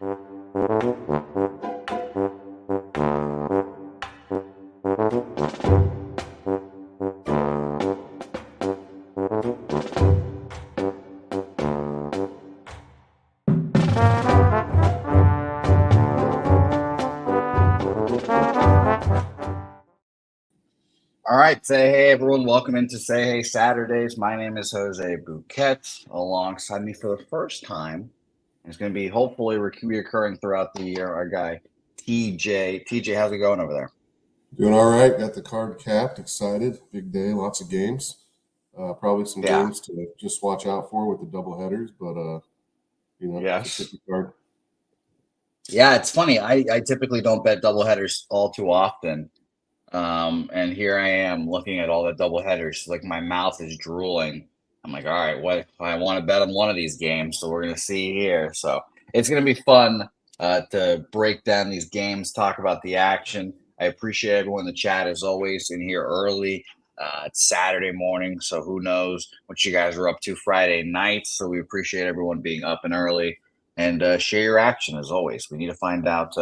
All right, say hey everyone. Welcome into Say Hey Saturdays. My name is Jose Bouquet. Alongside me for the first time, it's going to be hopefully reoccurring throughout the year. Our guy TJ. TJ, how's it going over there? Doing all right. Got the card capped. Excited. Big day. Lots of games. Probably some Yeah, games to just watch out for with the double headers, but it's a yes, tricky card. yeah. It's funny. I typically don't bet doubleheaders all too often. And here I am looking at all the double headers. Like my mouth is drooling. I'm like, all right, what I want to bet on one of these games, so we're gonna see here. So it's gonna be fun to break down these games, talk about the action. I appreciate everyone in the chat as always in here early. It's Saturday morning, so who knows what you guys are up to Friday night. So we appreciate everyone being up and early and share your action as always. We need to find out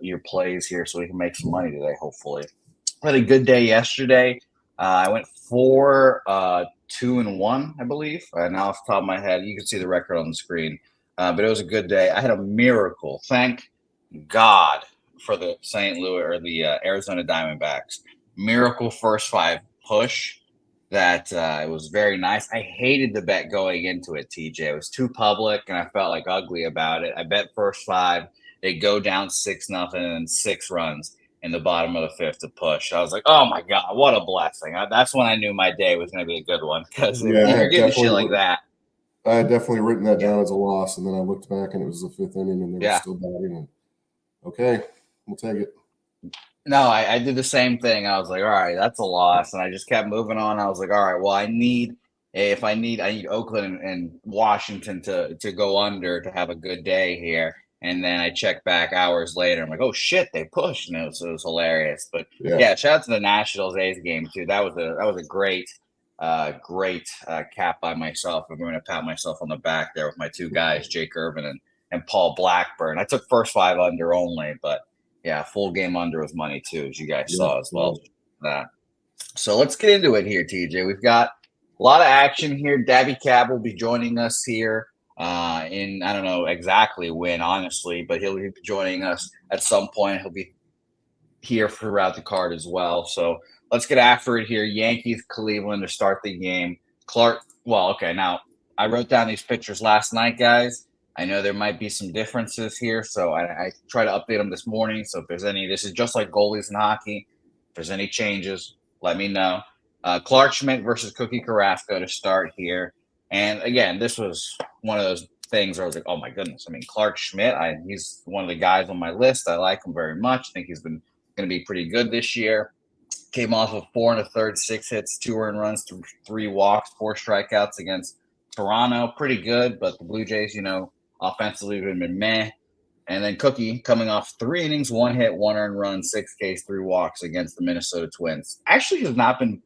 your plays here so we can make some money today, hopefully. Had a good day yesterday. I went 4-2-1, I believe. Now off the top of my head, you can see the record on the screen. But it was a good day. I had a miracle. Thank God for the St. Louis or the Arizona Diamondbacks. Miracle first five push. That it was very nice. I hated the bet going into it, TJ. It was too public, and I felt like ugly about it. I bet first five. They go down 6-0 and 6 runs in the bottom of the fifth to push. I was like, oh my God, what a blessing. That's when I knew my day was going to be a good one because if Yeah, you're getting shit like that. I had definitely written that Yeah. down as a loss, and then I looked back and it was the fifth inning, and they were still batting. And okay, we'll take it. No, I did the same thing. I was like, all right, that's a loss. And I just kept moving on. I was like, all right, well, I need Oakland and Washington to go under to have a good day here. And then I checked back hours later. I'm like, oh shit, they pushed. And it was hilarious. But yeah, shout out to the Nationals A's game too. That was a great cap by myself. I'm going to pat myself on the back there with my two guys, Jake Irvin and Paul Blackburn. I took first five under only, but yeah, full game under was money too, as you guys saw as well. So let's get into it here, TJ. We've got a lot of action here. Dabby Cab will be joining us here in I don't know exactly when, honestly, but he'll be joining us at some point. He'll be here throughout the card as well. So let's get after it here. Yankees, Cleveland to start the game. Clark. Well, okay. Now I wrote down these pictures last night, guys. I know there might be some differences here, so I try to update them this morning. So if there's any, this is just like goalies in hockey. If there's any changes, let me know. Clark Schmidt versus Cookie Carrasco to start here. And again, this was one of those things where I was like, oh my goodness. I mean, Clark Schmidt, he's one of the guys on my list. I like him very much. I think he's been going to be pretty good this year. Came off of 4 1/3, 6 hits, 2 earned runs, 3 walks, 4 strikeouts against Toronto. Pretty good, but the Blue Jays, offensively have been meh. And then Cookie coming off 3 innings, 1 hit, 1 earned run, 6 Ks, 3 walks against the Minnesota Twins. Actually has not been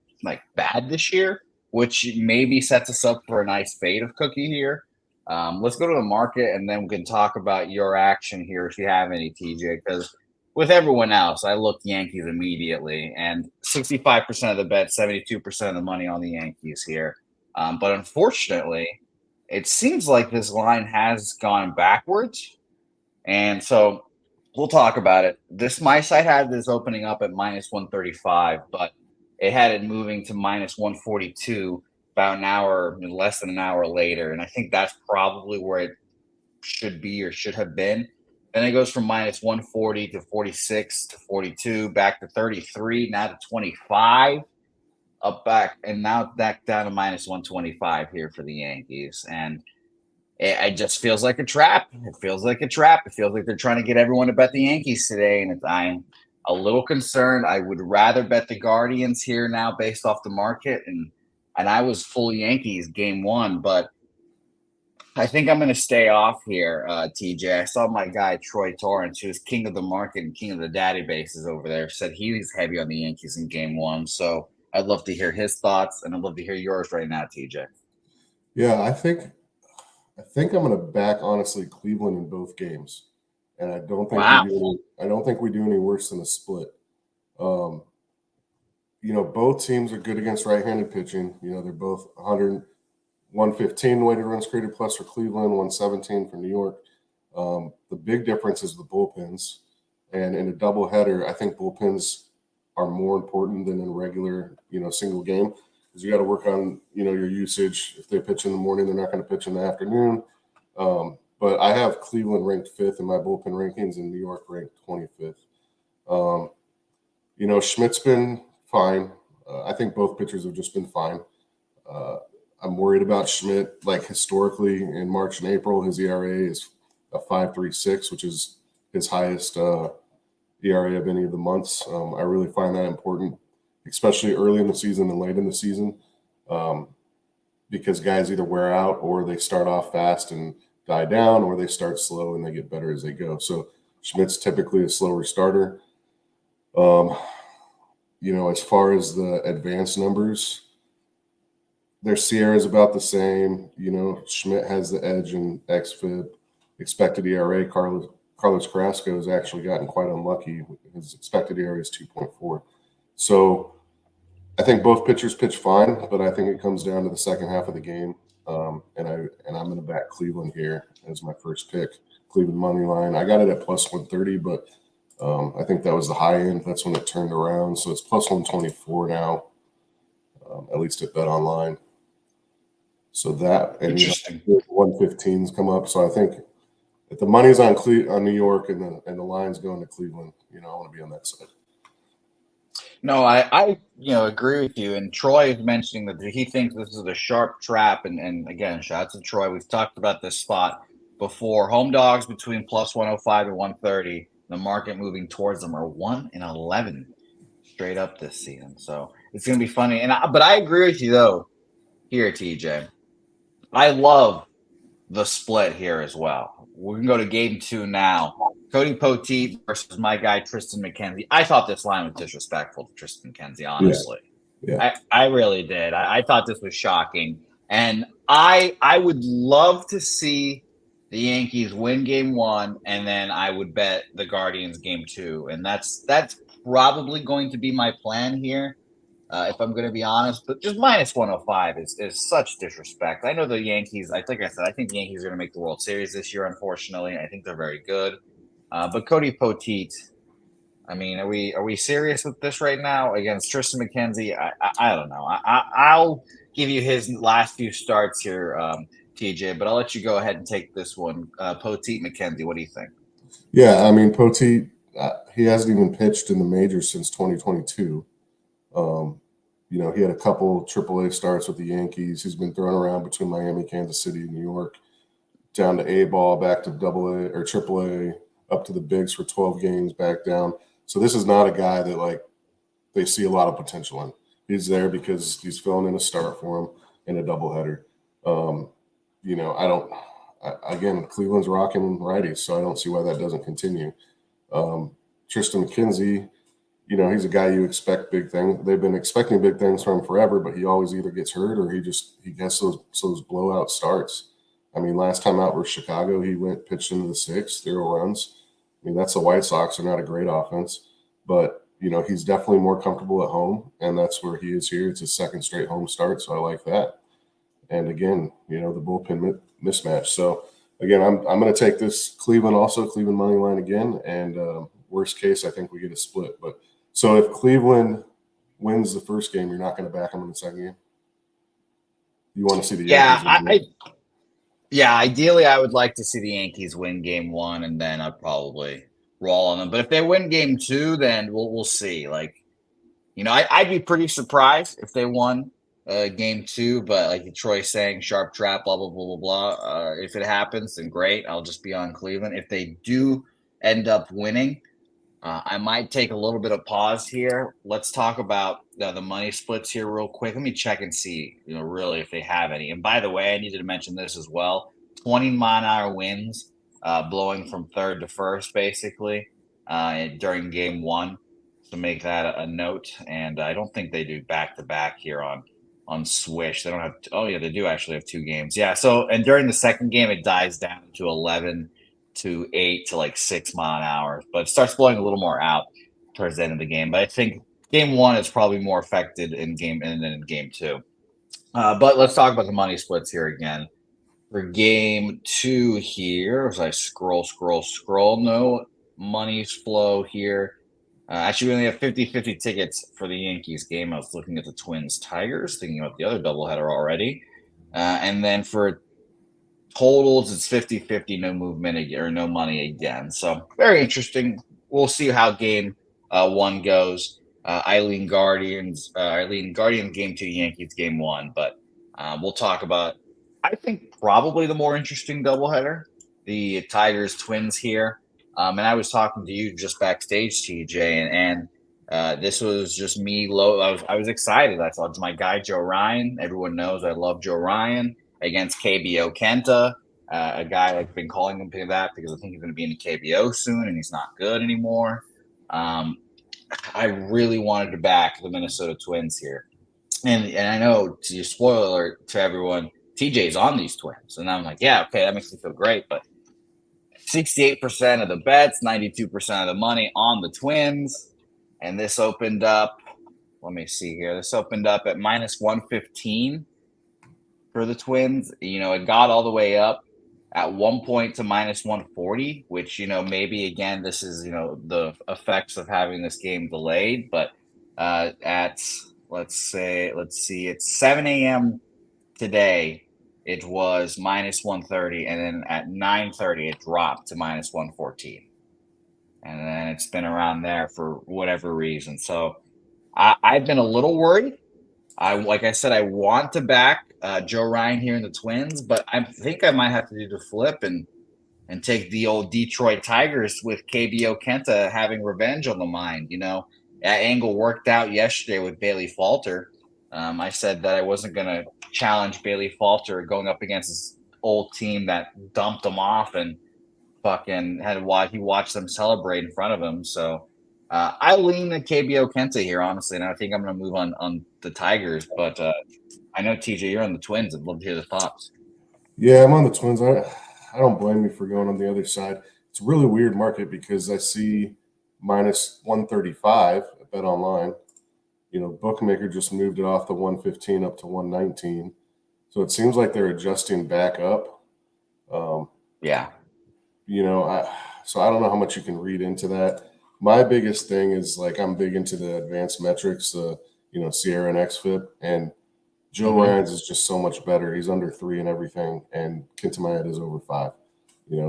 bad this year, which maybe sets us up for a nice fade of Cookie here. Let's go to the market, and then we can talk about your action here if you have any, TJ, because with everyone else, I look Yankees immediately, and 65% of the bet, 72% of the money on the Yankees here. But unfortunately, it seems like this line has gone backwards. And so we'll talk about it. My site had this opening up at minus 135, but it had it moving to minus 142 about an hour, less than an hour later. And I think that's probably where it should be or should have been. Then it goes from minus 140 to 46 to 42, back to 33, now to 25, up back, and now back down to minus 125 here for the Yankees. And it just feels like a trap. It feels like a trap. It feels like they're trying to get everyone to bet the Yankees today, and I'm a little concerned. I would rather bet the Guardians here now based off the market, and I was full Yankees game one, but I think I'm going to stay off here, TJ. I saw my guy Troy Torrance, who's king of the market and king of the databases over there, said he's heavy on the Yankees in game one. So I'd love to hear his thoughts, and I'd love to hear yours right now, TJ. Yeah, I think I'm going to back, honestly, Cleveland in both games. and I don't think Wow. we do any worse than a split. Both teams are good against right-handed pitching. They're both 115 weighted runs created plus for Cleveland, 117 for New York. The big difference is the bullpens. And in a doubleheader, I think bullpens are more important than in a regular, single game, because you got to work on, your usage. If they pitch in the morning, they're not going to pitch in the afternoon. But I have Cleveland ranked 5th in my bullpen rankings and New York ranked 25th. Schmidt's been fine. I think both pitchers have just been fine. I'm worried about Schmidt. Like historically, in March and April, his ERA is a 5.36, which is his highest ERA of any of the months. I really find that important, especially early in the season and late in the season, because guys either wear out or they start off fast and die down, or they start slow and they get better as they go. So Schmidt's typically a slower starter. As far as the advanced numbers, their Sierra is about the same. Schmidt has the edge in xFIP, expected ERA. Carlos Carrasco has actually gotten quite unlucky. His expected ERA is 2.4. So I think both pitchers pitch fine, but I think it comes down to the second half of the game. And I'm going to back Cleveland here as my first pick. Cleveland money line. I got it at plus 130, but I think that was the high end. That's when it turned around. So it's plus 124 now, at least at Bet Online. So that and 115s come up. So I think if the money's on New York and the line's going to Cleveland, I want to be on that side. No, I agree with you. And Troy is mentioning that he thinks this is a sharp trap. And again, shout out to Troy. We've talked about this spot before. Home dogs between plus 105 and 130. The market moving towards them are 1-11 straight up this season. So it's going to be funny. But I agree with you though. Here, TJ, I love the split here as well. We can go to game 2 now. Cody Poteet versus my guy Tristan McKenzie. I thought this line was disrespectful to Tristan McKenzie, honestly. Yeah. I really did. I thought this was shocking. And I would love to see the Yankees win game 1, and then I would bet the Guardians game 2. And that's probably going to be my plan here, if I'm going to be honest. But just minus 105 is such disrespect. I know the Yankees, I think the Yankees are going to make the World Series this year, unfortunately. I think they're very good. But Cody Poteet, I mean, are we serious with this right now against Tristan McKenzie? I don't know. I'll give you his last few starts here, TJ, but I'll let you go ahead and take this one. Poteet McKenzie, what do you think? Yeah, I mean, Poteet, he hasn't even pitched in the majors since 2022. He had a couple AAA starts with the Yankees. He's been thrown around between Miami, Kansas City, and New York, down to A ball, back to AA or AAA, up to the bigs for 12 games, back down. So this is not a guy that they see a lot of potential in. He's there because he's filling in a start for him in a doubleheader. Cleveland's rocking righties, so I don't see why that doesn't continue. Tristan McKenzie, he's a guy you expect big things. They've been expecting big things from him forever, but he always either gets hurt or he gets those blowout starts. I mean, last time out versus Chicago, he pitched into the 6th, 0 runs. I mean, that's the White Sox. They're not a great offense, but he's definitely more comfortable at home, and that's where he is here. It's his second straight home start, so I like that. And again, the bullpen mismatch. So again, I'm going to take this Cleveland money line again, and worst case, I think we get a split. But so if Cleveland wins the first game, you're not going to back them in the second game. You want to see the Yankees? Yeah, ideally, I would like to see the Yankees win game 1, and then I'd probably roll on them. But if they win game 2, then we'll see. I'd be pretty surprised if they won game 2. But like Troy's saying, sharp trap, blah blah blah blah blah. If it happens, then great. I'll just be on Cleveland. If they do end up winning, I might take a little bit of pause here. Let's talk about the money splits here real quick. Let me check and see, really if they have any. And by the way, I needed to mention this as well. 20-mile-an-hour winds blowing from third to first, basically, during game 1. So make that a note. And I don't think they do back-to-back here on Swish. They don't have – they do actually have 2 games. Yeah, so – and during the second game, it dies down to 11. to 8 to like 6 mile an hour, but it starts blowing a little more out towards the end of the game. But I think game 1 is probably more affected in game and then in game 2. But let's talk about the money splits here again. For game 2 here, as I scroll, no money flow here. Actually, we only have 50-50 tickets for the Yankees game. I was looking at the Twins-Tigers, thinking about the other doubleheader already. And then for totals, it's 50-50, no movement again, or no money again. So very interesting. We'll see how game 1 goes. Eileen Guardian game 2, Yankees game 1. But we'll talk about, I think, probably the more interesting doubleheader, the Tigers Twins here. And I was talking to you just backstage, TJ, and this was just me. I was excited. I thought, my guy Joe Ryan. Everyone knows I love Joe Ryan against KBO Kenta, a guy I've been calling him to that because I think he's going to be in the KBO soon, and he's not good anymore. I really wanted to back the Minnesota Twins here, and I know, to spoiler alert to everyone, TJ's on these Twins, and I'm like, yeah, okay, that makes me feel great, but 68% of the bets, 92% of the money on the Twins. And this opened up, let me see here. This opened up at minus 115 for the Twins. It got all the way up at one point to minus 140, which, maybe again, this is, the effects of having this game delayed. But let's see, it's 7 a.m. today. It was minus 130, and then at 9:30 it dropped to minus 114, and then it's been around there for whatever reason. So I've been a little worried. Like I said, I want to back Joe Ryan here in the Twins, but I think I might have to do the flip and take the old Detroit Tigers with KBO Kenta having revenge on the mind. That angle worked out yesterday with Bailey Falter. I said that I wasn't going to challenge Bailey Falter going up against his old team that dumped him off and fucking he watched them celebrate in front of him. So I lean to KBO Kenta here, honestly, and I think I'm going to move on the Tigers. But I know, TJ, you're on the Twins. I'd love to hear the thoughts. Yeah, I'm on the Twins. I don't blame you for going on the other side. It's a really weird market because I see minus 135 at Bet Online. Bookmaker just moved it off the 115 up to 119. So it seems like they're adjusting back up. Yeah. So I don't know how much you can read into that. My biggest thing is, like, I'm big into the advanced metrics, Sierra and XFIP, and Joe Ryan's is just so much better. He's under 3 and everything, and Kentamaed is over 5.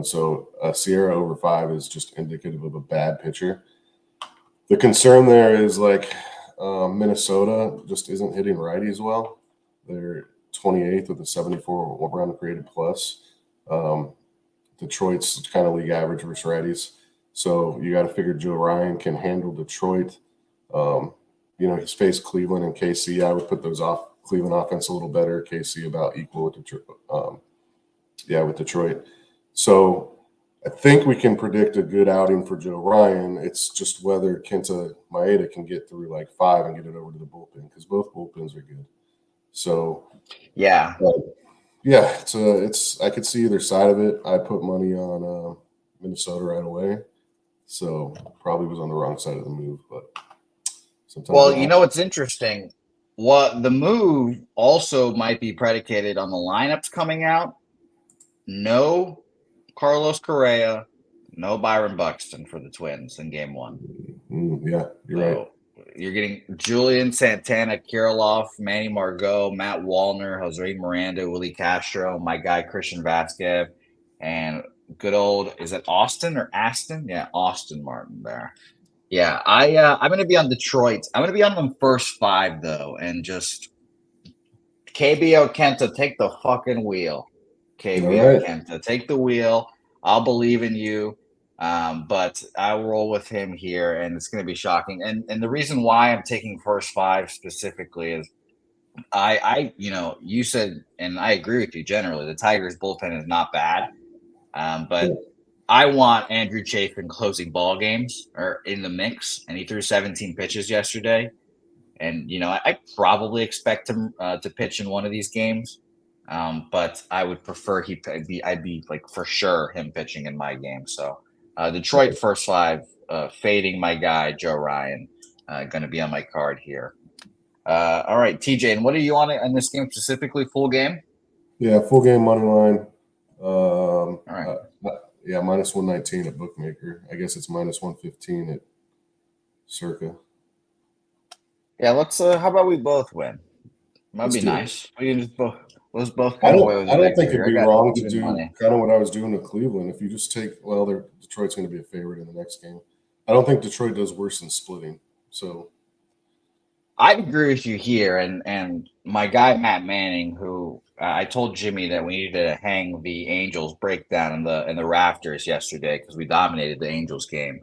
So Sierra over 5 is just indicative of a bad pitcher. The concern there is, like, Minnesota just isn't hitting righties well. They're 28th with a 74 run created plus. Detroit's kind of league average versus righties. So you got to figure Joe Ryan can handle Detroit. He's faced Cleveland and KC. I would put those off. Cleveland offense a little better. KC about equal with Detroit. With Detroit. So I think we can predict a good outing for Joe Ryan. It's just whether Kenta Maeda can get through like 5 and get it over to the bullpen, because both bullpens are good. So yeah, it's I could see either side of it. I put money on Minnesota right away, so probably was on the wrong side of the move. But sometimes, well, what's interesting? What the move also might be predicated on the lineups coming out. No Carlos Correa, no Byron Buxton for the Twins in game 1. Yeah, you're right. You're getting Julian Santana, Kirilloff, Manny Margot, Matt Wallner, Jose Miranda, Willie Castro, my guy Christian Vasquez, and good old, is it Austin or Aston? Yeah, Austin Martin there. Yeah, I'm going to be on Detroit. I'm going to be on them first 5, though, and just KBO Kenta, take the fucking wheel. KBO Kenta, take the wheel. I'll believe in you. But I'll roll with him here, and it's going to be shocking. And the reason why I'm taking first 5 specifically is you said, and I agree with you generally, the Tigers bullpen is not bad. But I want Andrew Chafin closing ball games or in the mix, and he threw 17 pitches yesterday. And, I probably expect him to pitch in one of these games. But I would prefer I'd be like for sure him pitching in my game. So Detroit first 5, fading my guy Joe Ryan, going to be on my card here. All right, TJ, and what are you on in this game specifically? Full game? Yeah, full game money line. All right. Yeah, minus 119 at bookmaker. I guess it's minus 115 at Circa. Yeah, let's. How about we both win? Might be nice. We can just let's both come away with a I don't victory. think it'd be wrong to do kind of what I was doing to Cleveland. If you just take, Detroit's going to be a favorite in the next game. I don't think Detroit does worse than splitting. So I agree with you here, and my guy Matt Manning, who I told Jimmy that we needed to hang the Angels breakdown in the rafters yesterday because we dominated the Angels game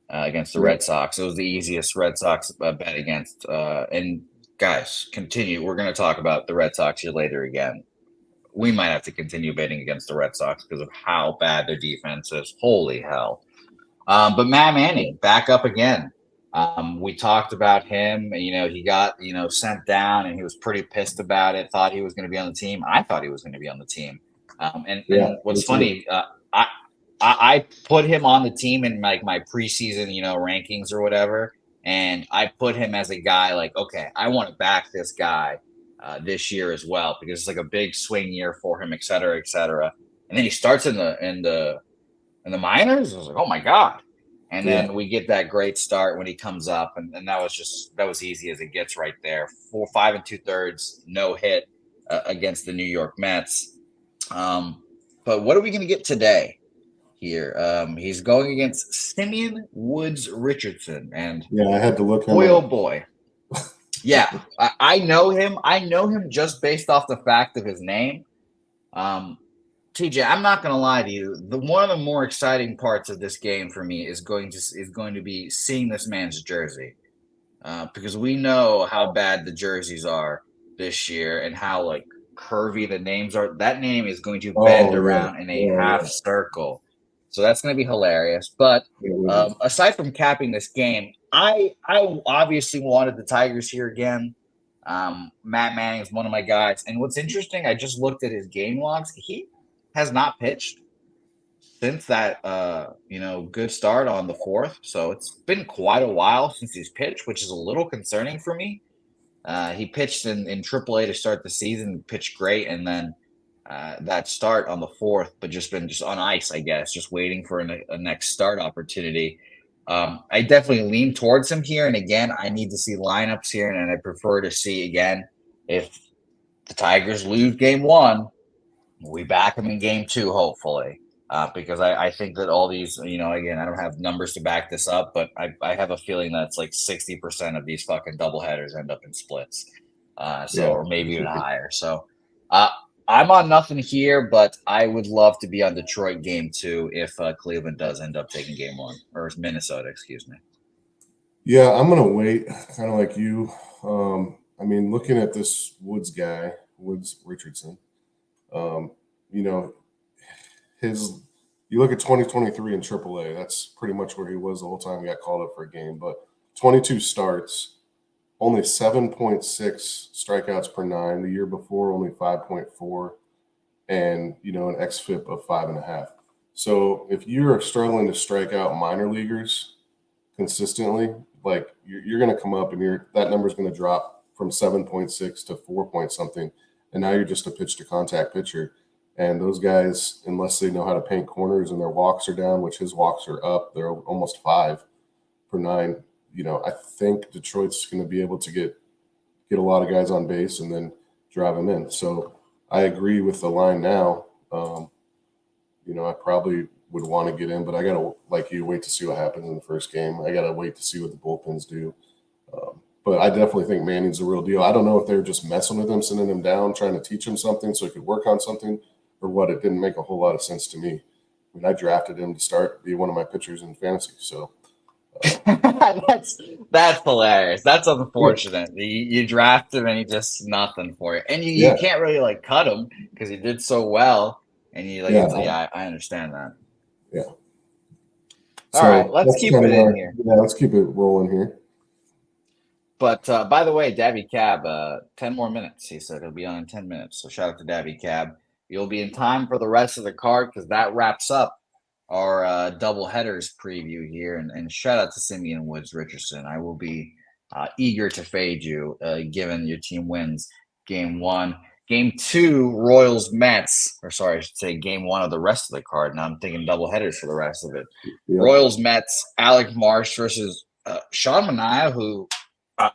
against the Red Sox. It was the easiest Red Sox bet against. And guys, continue. We're going to talk about the Red Sox here later again. We might have to continue betting against the Red Sox because of how bad their defense is. Holy hell! But Matt Manning back up again. We talked about him. He got sent down, and he was pretty pissed about it. Thought he was going to be on the team. I thought he was going to be on the team. And what's funny, I put him on the team in like my preseason, rankings or whatever, and I put him as a guy like, okay, I want to back this guy this year as well because it's like a big swing year for him, et cetera, et cetera. And then he starts in the minors. I was like, oh my god. And then we get that great start when he comes up, and that was easy as it gets right there. 4, 5 2/3, no hit against the New York Mets. But what are we going to get today here? He's going against Simeon Woods Richardson, and I had to look him boy, up. oh boy, yeah, I know him. I know him just based off the fact of his name. TJ, I'm not going to lie to you. One of the more exciting parts of this game for me is going to be seeing this man's jersey, because we know how bad the jerseys are this year and how like curvy the names are. That name is going to bend around in a half circle, so that's going to be hilarious. But aside from capping this game, I obviously wanted the Tigers here again. Matt Manning is one of my guys, and what's interesting, I just looked at his game logs. He has not pitched since that good start on the 4th. So it's been quite a while since he's pitched, which is a little concerning for me. He pitched in AAA to start the season, pitched great, and then that start on the 4th, but just on ice, I guess, just waiting for a next start opportunity. I definitely lean towards him here, and again, I need to see lineups here, and I prefer to see again if the Tigers lose game 1. We back them in game 2, hopefully, because I think that all these, again, I don't have numbers to back this up, but I have a feeling that it's like 60% of these fucking doubleheaders end up in splits, or maybe even higher. So I'm on nothing here, but I would love to be on Detroit game 2 if Cleveland does end up taking game 1, or Minnesota, excuse me. Yeah, I'm going to wait, kind of like you. Looking at this Woods Richardson, you look at 2023 in AAA, that's pretty much where he was the whole time he got called up for a game. But 22 starts, only 7.6 strikeouts per 9. The year before, only 5.4, and an xFIP of 5.5. So if you're struggling to strike out minor leaguers consistently, like you're going to come up and that number is going to drop from 7.6 to 4 point something, and now you're just a pitch to contact pitcher. And those guys, unless they know how to paint corners and their walks are down, which his walks are up, they're almost 5 per 9. I think Detroit's going to be able to get a lot of guys on base and then drive them in. So I agree with the line now. I probably would want to get in, but I got to, like you, wait to see what happens in the first game. I got to wait to see what the bullpens do. But I definitely think Manning's the real deal. I don't know if they were just messing with him, sending him down, trying to teach him something so he could work on something, or what. It didn't make a whole lot of sense to me. I drafted him to be one of my pitchers in fantasy. So that's hilarious. That's unfortunate. Yeah. You draft him and he just nothing for you, and you can't really like cut him because he did so well. And I understand that. Yeah. All right, let's keep it in here. Yeah, let's keep it rolling here. But by the way, Dabby Cab, 10 more minutes. He said he'll be on in 10 minutes. So shout out to Dabby Cab. You'll be in time for the rest of the card because that wraps up our double headers preview here. And shout out to Simeon Woods Richardson. I will be eager to fade you given your team wins game one. Game two, Royals Mets, or sorry, I should say game one of the rest of the card. Now I'm thinking double headers for the rest of it. Yep. Royals Mets, Alec Marsh versus Sean Manaea, who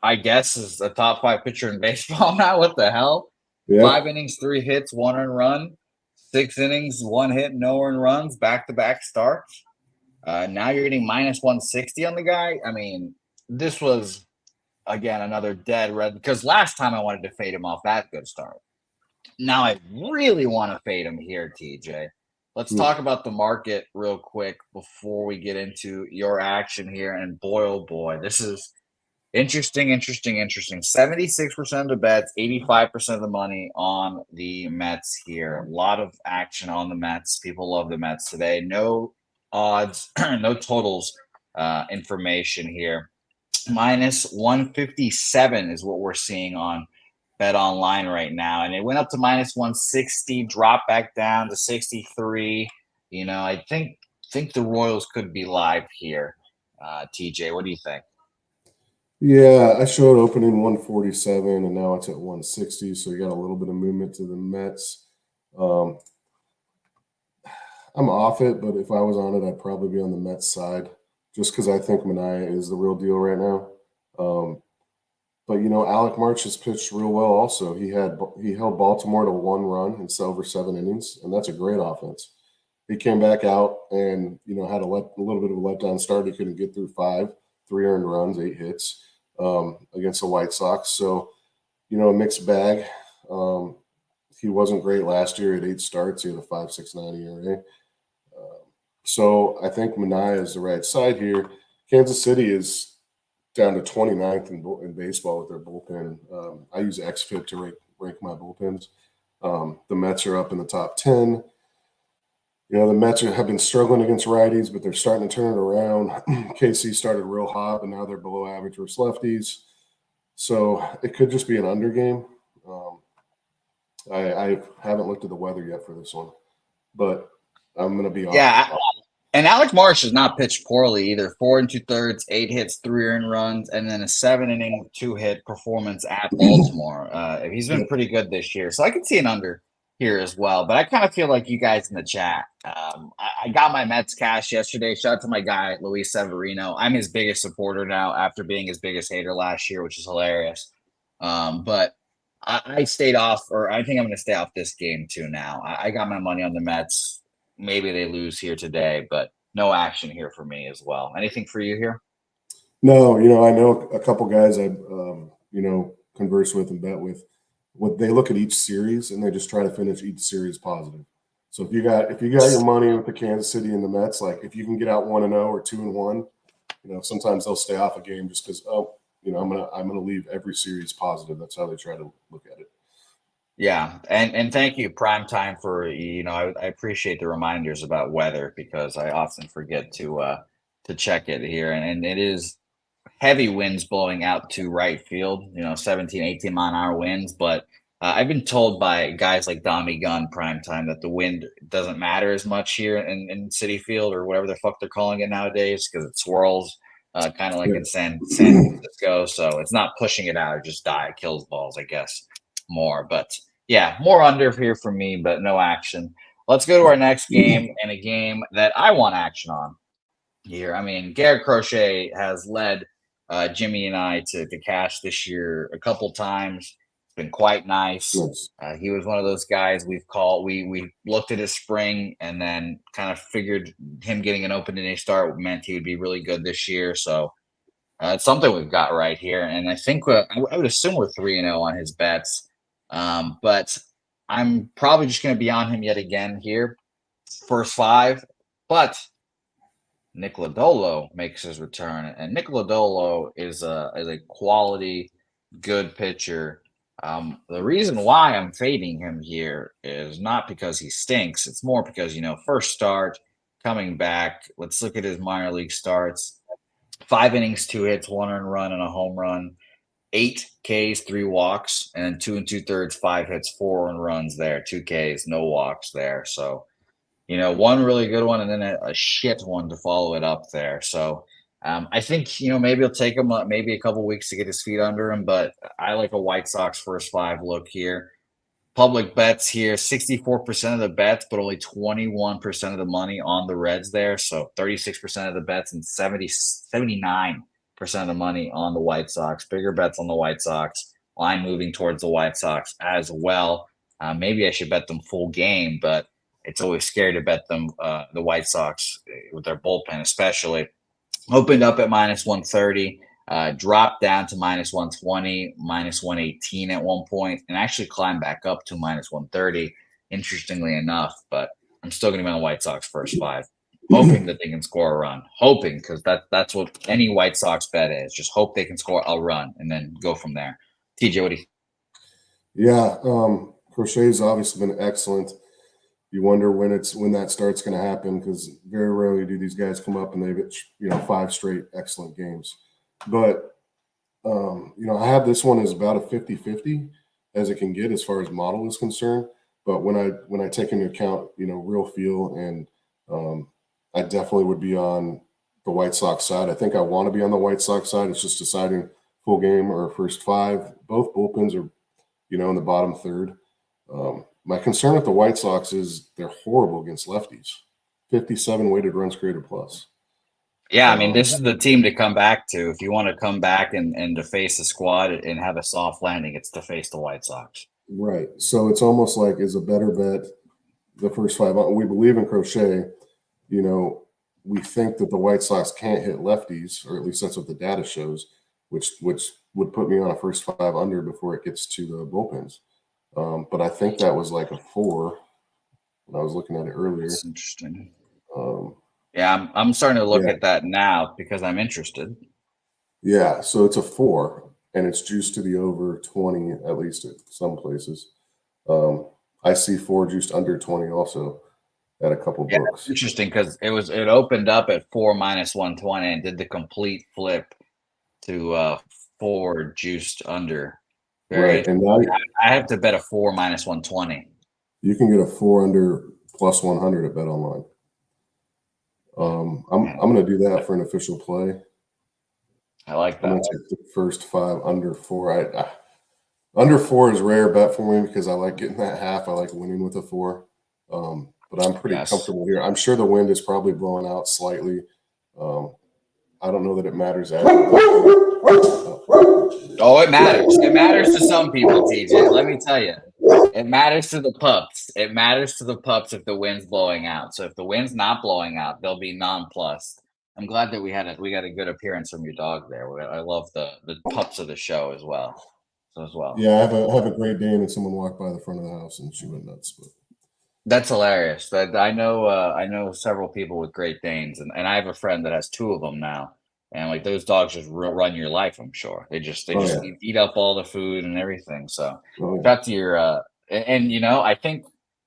I guess is a top 5 pitcher in baseball now. What the hell? Yeah. 5 innings, 3 hits, 1 earned run. 6 innings, 1 hit, no earned runs, back-to-back starts. Now you're getting minus 160 on the guy. I mean, this was, again, another dead red. Because last time I wanted to fade him off that good start. Now I really want to fade him here, TJ. Let's talk about the market real quick before we get into your action here. And boy, oh boy, this is interesting. 76% of the bets, 85% of the money on the Mets here. A lot of action on the Mets. People love the Mets today. No odds, no totals information here. Minus 157 is what we're seeing on Bet Online right now. And it went up to minus 160, dropped back down to 63. You know, I think the Royals could be live here. TJ, what do you think? Yeah, I showed opening 147, and now it's at 160, so you got a little bit of movement to the Mets. I'm off it, but if I was on it, I'd probably be on the Mets side just because I think Manaea is the real deal right now. But, you know, Alec March has pitched real well also. He held Baltimore to 1 run in over 7 innings, and that's a great offense. He came back out and, you know, had a little bit of a letdown start. He couldn't get through 5, 3 earned runs, 8 hits against the White Sox. So, you know, a mixed bag. He wasn't great last year at 8 starts. He had a 5.69 ERA. So I think Manaea is the right side here. Kansas City is down to 29th in baseball with their bullpen. I use XFIP to rank my bullpens. The Mets are up in the top 10. You know, the Mets have been struggling against righties, but they're starting to turn it around. KC started real hot, but now they're below average versus lefties. So it could just be an under game. I haven't looked at the weather yet for this one, but I'm going to be off. Yeah, and Alec Marsh has not pitched poorly either. 4 2/3, 8 hits, 3 earned runs, and then a 7-inning, 2-hit performance at Baltimore. He's been pretty good this year, so I can see an under here as well. But I kind of feel like you guys in the chat. I got my Mets cash yesterday. Shout out to my guy, Luis Severino. I'm his biggest supporter now after being his biggest hater last year, which is hilarious. But I stayed off, or I think I'm going to stay off this game too now. I got my money on the Mets. Maybe they lose here today, but no action here for me as well. Anything for you here? No, you know, I know a couple guys I, you know, converse with and bet with. What they look at each series and they just try to finish each series positive. So if you got your money with the Kansas City and the Mets, like if you can get out 1-0 or 2-1, you know, sometimes they'll stay off a game just because, you know, I'm gonna leave every series positive. That's how they try to look at it. Yeah, and thank you, Prime Time, for, you know, I appreciate the reminders about weather because I often forget to check it here, and it is heavy winds blowing out to right field, you know, 17, 18 mile an hour winds. But I've been told by guys like Dommy Gunn, Prime Time, that the wind doesn't matter as much here in City Field or whatever the fuck they're calling it nowadays because it swirls kind of like in San Francisco. So it's not pushing it out; it just it kills balls, I guess, more. But yeah, more under here for me, but no action. Let's go to our next game, and a game that I want action on here. I mean, Garrett Crochet has led Jimmy and I to cash this year a couple times. It's been quite nice. He was one of those guys we looked at his spring and then kind of figured him getting an opening day start meant he would be really good this year. So it's something we've got right here. And I think I would assume we're 3-0 on his bets. But I'm probably just going to be on him yet again here. First 5. But Nick Lodolo makes his return, and Nick Lodolo is a quality, good pitcher. The reason why I'm fading him here is not because he stinks. It's more because, you know, first start, coming back. Let's look at his minor league starts. 5 innings, 2 hits, 1 earned run, and a home run. 8 Ks, 3 walks, and 2 2/3, 5 hits, 4 earned runs there. 2 Ks, no walks there. So, one really good one and then a shit one to follow it up there. So, I think, maybe it'll take him maybe a couple weeks to get his feet under him, but I like a White Sox first 5 look here. Public bets here, 64% of the bets, but only 21% of the money on the Reds there. So 36% of the bets and 79% of the money on the White Sox. Bigger bets on the White Sox. Line moving towards the White Sox as well. Maybe I should bet them full game, but it's always scary to bet them, the White Sox, with their bullpen especially. Opened up at -130. Dropped down to -120, -118 at one point, and actually climbed back up to -130, interestingly enough. But I'm still going to be on the White Sox first 5, hoping that they can score a run. Hoping, because that's what any White Sox bet is. Just hope they can score a run and then go from there. TJ, what do you? Yeah, Crochet's obviously been excellent. You wonder when that start's going to happen, because very rarely do these guys come up and they get 5 straight excellent games. But I have this one as about a 50-50 as it can get as far as model is concerned. But when I take into account real feel, and I definitely would be on the White Sox side. I think I want to be on the White Sox side. It's just deciding full game or first 5. Both bullpens are in the bottom third. My concern with the White Sox is they're horrible against lefties. 57 weighted runs created plus. Yeah, I mean, this is the team to come back to. If you want to come back and to face the squad and have a soft landing, it's to face the White Sox. Right. So it's almost like is a better bet the first 5. We believe in Crochet. We think that the White Sox can't hit lefties, or at least that's what the data shows, which would put me on a first 5 under before it gets to the bullpens. But I think that was like a 4 when I was looking at it earlier. That's interesting. Yeah, I'm starting to look at that now because I'm interested. Yeah, so it's a 4, and it's juiced to the over 20, at least at some places. I see 4 juiced under 20 also at a couple books. Interesting, because it opened up at 4 -120 and did the complete flip to 4 juiced under. Right, and now I have to bet a 4 -120. You can get a 4 under plus 100 at Bet Online. I'm going to do that for an official play. I like that. I'm going to take the first 5 under 4. Under 4 is a rare bet for me because I like getting that half. I like winning with a 4. But I'm pretty comfortable here. I'm sure the wind is probably blowing out slightly. I don't know that it matters. Oh, it matters. It matters to some people, TJ. Let me tell you. It matters to the pups. It matters to the pups if the wind's blowing out. So if the wind's not blowing out, they'll be nonplussed. I'm glad that we got a good appearance from your dog there. I love the pups of the show as well. Yeah, I have a Great Dane, and someone walked by the front of the house and she went nuts. But that's hilarious. I know several people with Great Danes, and I have a friend that has 2 of them now. And like those dogs just run your life, I'm sure. They just eat up all the food and everything. So got to your and I think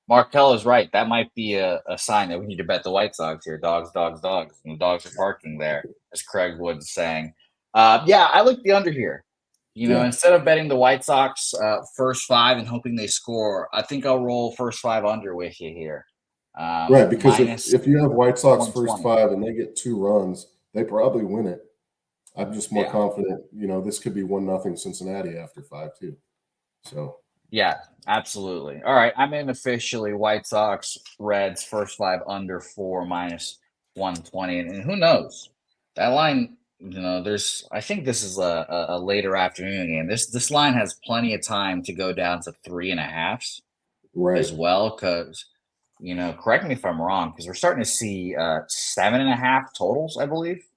Markel is right. That might be a sign that we need to bet the White Sox here. Dogs. And the dogs are barking there, as Craig Wood's saying. I like the under here. Instead of betting the White Sox first 5 and hoping they score, I think I'll roll first 5 under with you here. Right, because if you have White Sox first 5 and they get 2 runs, they probably win it. I'm just more confident. This could be 1-0 Cincinnati after 5 too. So yeah, absolutely. All right, I'm in officially White Sox Reds first 5 under 4 -120, and who knows, that line. I think this is a later afternoon game. This line has plenty of time to go down to 3.5s as well. Because correct me if I'm wrong, because we're starting to see 7.5 totals, I believe.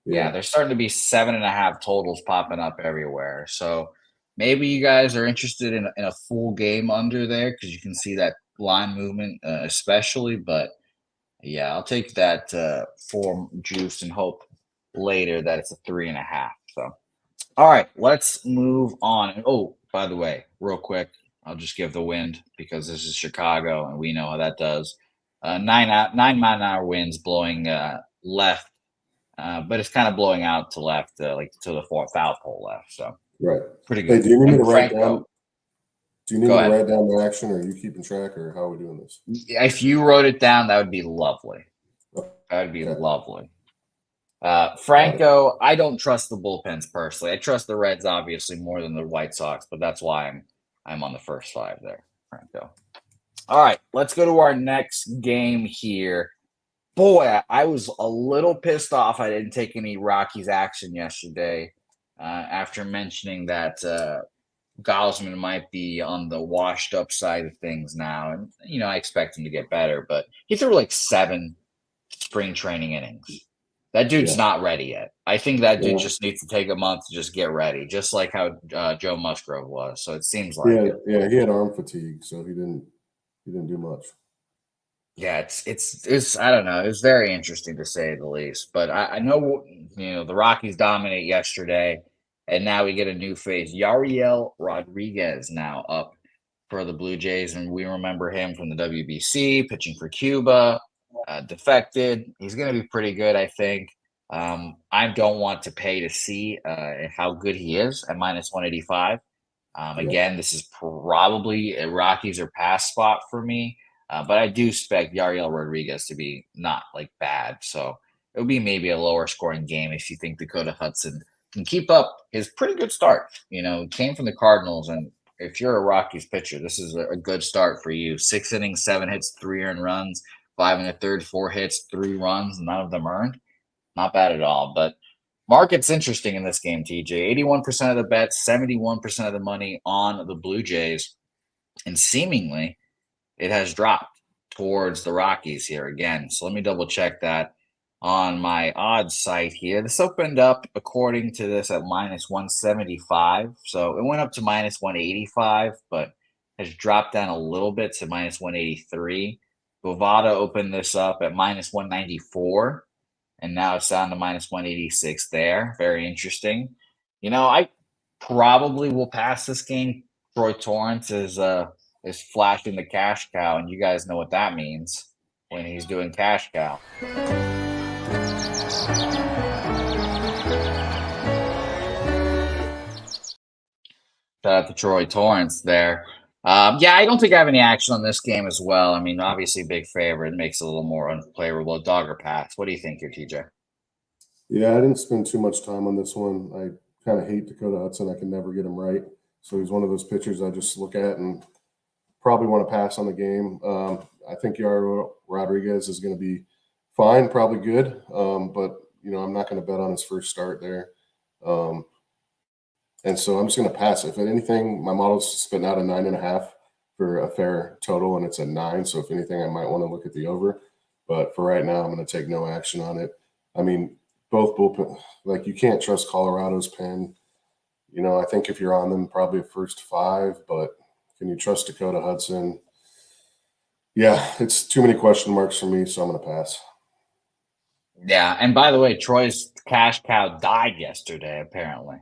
Yeah, there's starting to be 7.5 totals popping up everywhere. So maybe you guys are interested in a full game under there because you can see that line movement, especially. But yeah, I'll take that 4 juice and hope later that it's a 3.5. So, all right, let's move on. Oh, by the way, real quick, I'll just give the wind because this is Chicago and we know how that does. 9 mile-an-hour winds blowing left, but it's kind of blowing out to left, like to the foul pole left. So Right. Pretty Hey, good. do you need me And to write Franco, down? Do you need go me to ahead. write down the action, or are you keeping track, or how are we doing this? If you wrote it down, that would be lovely. That would be Okay. lovely. Got it. Franco, I don't trust the bullpens personally. I trust the Reds obviously more than the White Sox, but that's why I'm on the first five there, Franco. All right, let's go to our next game here. Boy, I was a little pissed off I didn't take any Rockies action yesterday after mentioning that Gosman might be on the washed up side of things now. And, I expect him to get better, but he threw like 7 spring training innings. That dude's not ready yet. I think that dude just needs to take a month to just get ready, just like how Joe Musgrove was. So it seems like yeah, he had arm fatigue, so he didn't do much. Yeah, it's I don't know. It's very interesting to say the least. But I know the Rockies dominate yesterday, and now we get a new face. Yariel Rodriguez now up for the Blue Jays, and we remember him from the WBC pitching for Cuba. Defected. He's going to be pretty good, I think. I don't want to pay to see how good he is at -185. Again, this is probably a Rockies or pass spot for me. But I do expect Yariel Rodriguez to be not like bad. So it would be maybe a lower scoring game if you think Dakota Hudson can keep up his pretty good start. Came from the Cardinals. And if you're a Rockies pitcher, this is a good start for you. 6 innings, 7 hits, 3 earned runs, 5 1/3, 4 hits, 3 runs, none of them earned. Not bad at all. But market's interesting in this game, TJ. 81% of the bets, 71% of the money on the Blue Jays. And seemingly it has dropped towards the Rockies here again. So let me double check that on my odds site here. This opened up, according to this, at -175. So it went up to -185, but has dropped down a little bit to -183. Bovada opened this up at -194, and now it's down to -186 there. Very interesting. I probably will pass this game. Troy Torrance is flashing the cash cow, and you guys know what that means when he's doing cash cow. Shout out to Troy Torrance there. I don't think I have any action on this game as well. I mean, obviously, big favorite makes it a little more unplayable. Dog or pass? What do you think here, TJ? Yeah, I didn't spend too much time on this one. I kind of hate Dakota Hudson. I can never get him right. So he's one of those pitchers I just look at and probably want to pass on the game. I think Yaro Rodriguez is going to be fine, probably good. But, I'm not going to bet on his first start there. And so I'm just going to pass. If anything, my model's spitting out a 9.5 for a fair total, and it's a 9. So if anything, I might want to look at the over. But for right now, I'm going to take no action on it. I mean, both bullpen, like, you can't trust Colorado's pen. I think if you're on them, probably a first 5, but can you trust Dakota Hudson? Yeah, it's too many question marks for me, so I'm going to pass. Yeah, and by the way, Troy's cash cow died yesterday, apparently.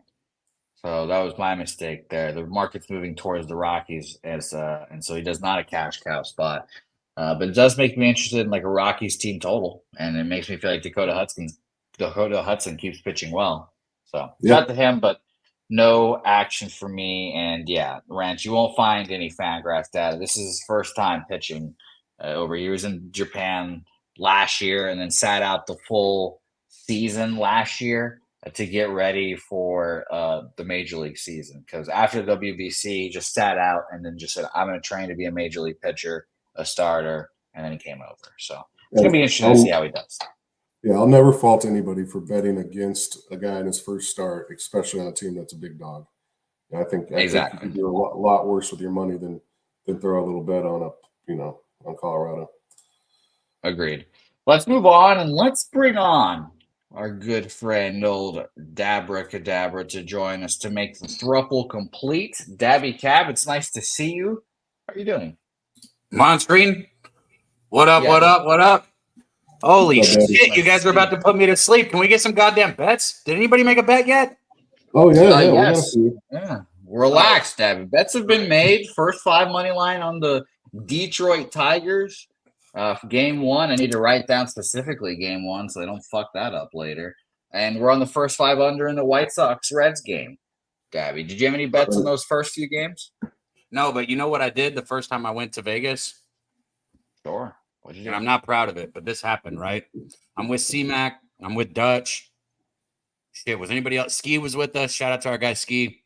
So that was my mistake there. The market's moving towards the Rockies, and so he does not a cash cow spot. But it does make me interested in like a Rockies team total, and it makes me feel like Dakota Hudson keeps pitching well. So shout out to him, but no action for me. And Ranch, you won't find any Fangraphs data. This is his first time pitching over. He was in Japan last year and then sat out the full season last year to get ready for the major league season. Because after the WBC, he just sat out and then just said, I'm going to train to be a major league pitcher, a starter, and then he came over. So it's going to be interesting to see how he does. Yeah, I'll never fault anybody for betting against a guy in his first start, especially on a team that's a big dog. And I think you can do a lot worse with your money than throw a little bet on on Colorado. Agreed. Let's move on and let's bring on our good friend old Dabra Cadabra to join us to make the thruple complete. Dabby Cab, it's nice to see you. How are you doing? I'm on screen. What up? What up? Holy shit! You guys are about to put me to sleep. Can we get some goddamn bets? Did anybody make a bet yet? Oh yeah, yes. Yeah. Relax, Dabby. Bets have been made. First 5 money line on the Detroit Tigers. Game 1. I need to write down specifically game 1 so I don't fuck that up later. And we're on the first 5 under in the White Sox Reds game. Dabby. Did you have any bets in those first few games? No, but you know what I did the first time I went to Vegas? Sure. What did you do? And I'm not proud of it, but this happened, right? I'm with C-Mac. I'm with Dutch. Shit, was anybody else? Ski was with us. Shout out to our guy Ski.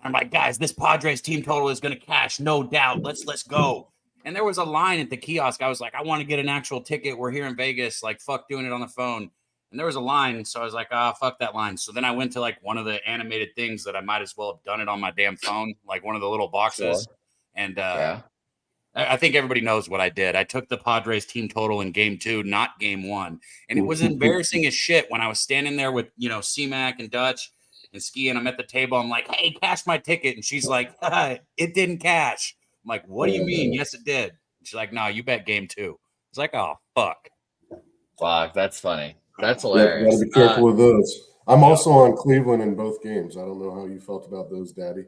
I'm like, guys, this Padres team total is going to cash, no doubt. Let's go. And there was a line at the kiosk. I was like, I want to get an actual ticket. We're here in Vegas. Like, fuck doing it on the phone. And there was a line. So I was like, fuck that line. So then I went to like one of the animated things that I might as well have done it on my damn phone, like one of the little boxes. Sure. And I think everybody knows what I did. I took the Padres team total in game 2, not game 1. And it was embarrassing as shit when I was standing there with, C-Mac and Dutch and Ski, and I'm at the table. I'm like, hey, cash my ticket. And she's like, it didn't cash. I'm like, what do you mean? Yes, it did. She's like, no, you bet game 2. It's like, oh, fuck. Fuck, that's funny. That's hilarious. Gotta be careful with those. I'm also on Cleveland in both games. I don't know how you felt about those, Daddy.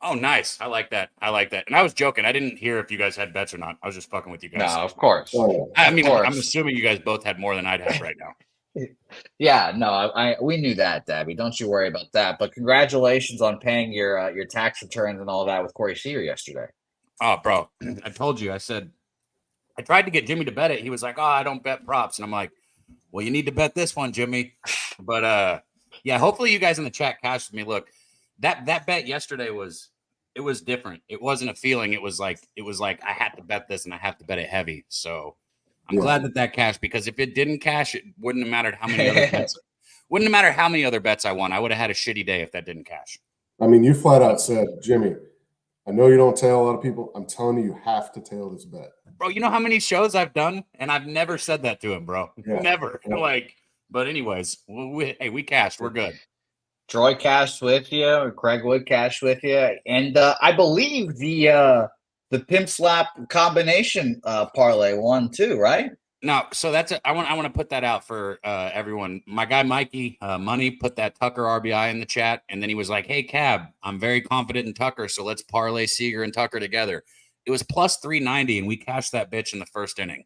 Oh, nice. I like that. And I was joking. I didn't hear if you guys had bets or not. I was just fucking with you guys. No, of course. I mean, I'm assuming you guys both had more than I'd have right now. Yeah, no, we knew that, Dabby. Don't you worry about that. But congratulations on paying your tax returns and all that with Corey Seager yesterday. Oh, bro, I told you. I said I tried to get Jimmy to bet it. He was like, "Oh, I don't bet props," and I'm like, "Well, you need to bet this one, Jimmy." But yeah, hopefully you guys in the chat cashed with me. Look, that bet yesterday was different. It wasn't a feeling. It was like I had to bet this and I have to bet it heavy. So I'm glad that cashed, because if it didn't cash, it wouldn't have mattered how many other bets. Wouldn't have mattered how many other bets I won. I would have had a shitty day if that didn't cash. I mean, you flat out said, Jimmy, I know you don't tail a lot of people. I'm telling you, you have to tail this bet. Bro, you know how many shows I've done? And I've never said that to him, bro. Yeah. Never. Yeah. But anyways, we cashed. We're good. Troy cashed with you. Craig Wood cashed with you. And I believe the Pimp Slap combination parlay won too, right? No, so that's I want to put that out for everyone. My guy Mikey Money put that Tucker RBI in the chat, and then he was like, "Hey Cab, I'm very confident in Tucker, so let's parlay Seager and Tucker together." It was plus 390, and we cashed that bitch in the first inning.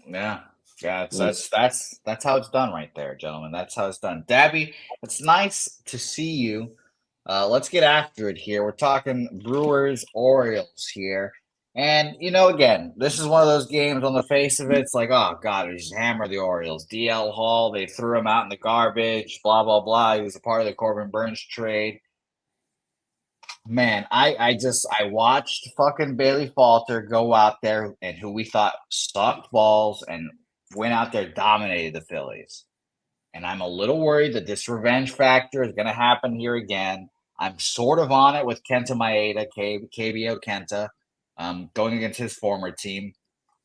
Yeah, that's how it's done right there, gentlemen. That's how it's done. Dabby, it's nice to see you. Let's get after it here. We're talking Brewers Orioles here. And, again, this is one of those games on the face of it. It's like, oh, God, we just hammer the Orioles. DL Hall, they threw him out in the garbage, blah, blah, blah. He was a part of the Corbin Burns trade. Man, I watched fucking Bailey Falter go out there and who we thought sucked balls and went out there, dominated the Phillies. And I'm a little worried that this revenge factor is going to happen here again. I'm sort of on it with Kenta Maeda, KBO Kenta. Going against his former team.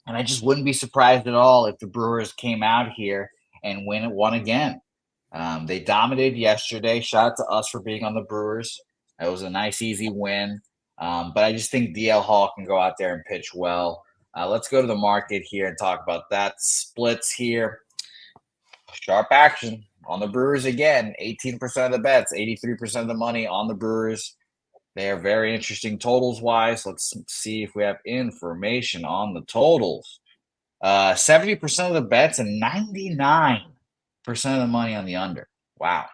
And I just wouldn't be surprised at all if the Brewers came out here and won again. They dominated yesterday. Shout out to us for being on the Brewers. It was a nice, easy win. But I just think DL Hall can go out there and pitch well. Let's go to the market here and talk about that. Splits here. Sharp action on the Brewers again. 18% of the bets, 83% of the money on the Brewers. They are very interesting totals-wise. Let's see if we have information on the totals. 70% of the bets and 99% of the money on the under. Wow.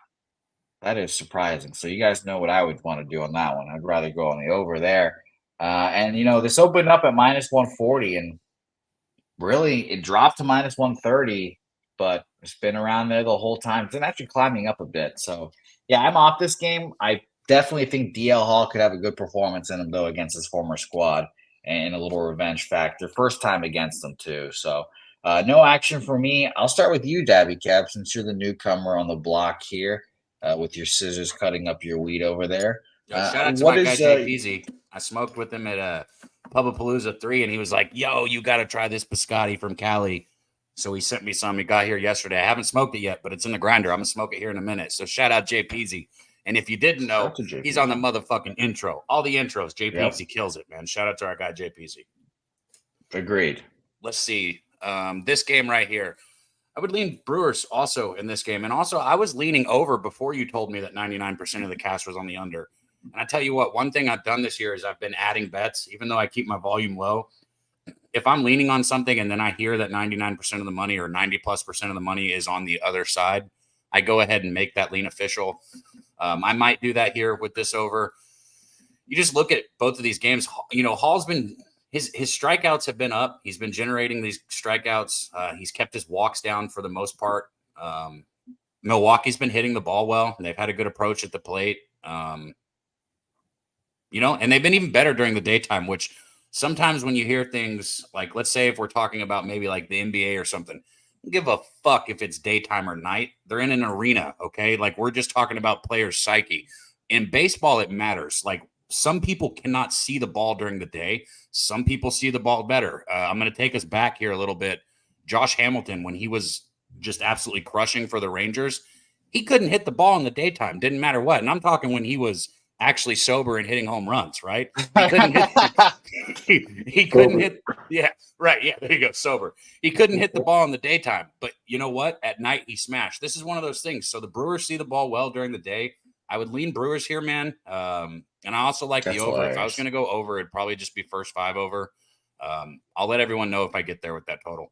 That is surprising. So you guys know what I would want to do on that one. I'd rather go on the over there. And, this opened up at minus 140, and really it dropped to minus 130, but it's been around there the whole time. It's been actually climbing up a bit. So, yeah, I'm off this game. I definitely think DL Hall could have a good performance in him, though, against his former squad and a little revenge factor. First time against them, too. So, no action for me. I'll start with you, Dabby Cab, since you're the newcomer on the block here with your scissors cutting up your weed over there. Shout out to my guy, JPZ. I smoked with him at Pubapalooza 3, and he was like, yo, you got to try this biscotti from Cali. So he sent me some. He got here yesterday. I haven't smoked it yet, but it's in the grinder. I'm going to smoke it here in a minute. So shout out JPZ. And if you didn't know, he's on the motherfucking intro. All the intros, JPZ kills it, man. Shout out to our guy, JPZ. Agreed. Let's see. This game right here. I would lean Brewers also in this game. And also, I was leaning over before you told me that 99% of the cash was on the under. And I tell you what, one thing I've done this year is I've been adding bets, even though I keep my volume low. If I'm leaning on something and then I hear that 99% of the money or 90+% of the money is on the other side, I go ahead and make that lean official. I might do that here with this over. You just look at both of these games. Hall's been his strikeouts have been up. He's been generating these strikeouts. He's kept his walks down for the most part. Milwaukee's been hitting the ball well. And they've had a good approach at the plate. And they've been even better during the daytime, which sometimes when you hear things like, let's say if we're talking about maybe like the NBA or something, don't give a fuck if it's daytime or night. They're in an arena, okay? Like we're just talking about players' psyche. In baseball, it matters. Like some people cannot see the ball during the day. Some people see the ball better. I'm going to take us back here a little bit. Josh Hamilton, when he was just absolutely crushing for the Rangers, he couldn't hit the ball in the daytime. Didn't matter what. And I'm talking when he was actually sober and hitting home runs, right? He couldn't hit. He couldn't hit. Yeah, right. Yeah, there you go. Sober. He couldn't hit the ball in the daytime. But you know what? At night, he smashed. This is one of those things. So the Brewers see the ball well during the day. I would lean Brewers here, man. And I also like the over. Hilarious. If I was going to go over, it'd probably just be first 5 over. I'll let everyone know if I get there with that total.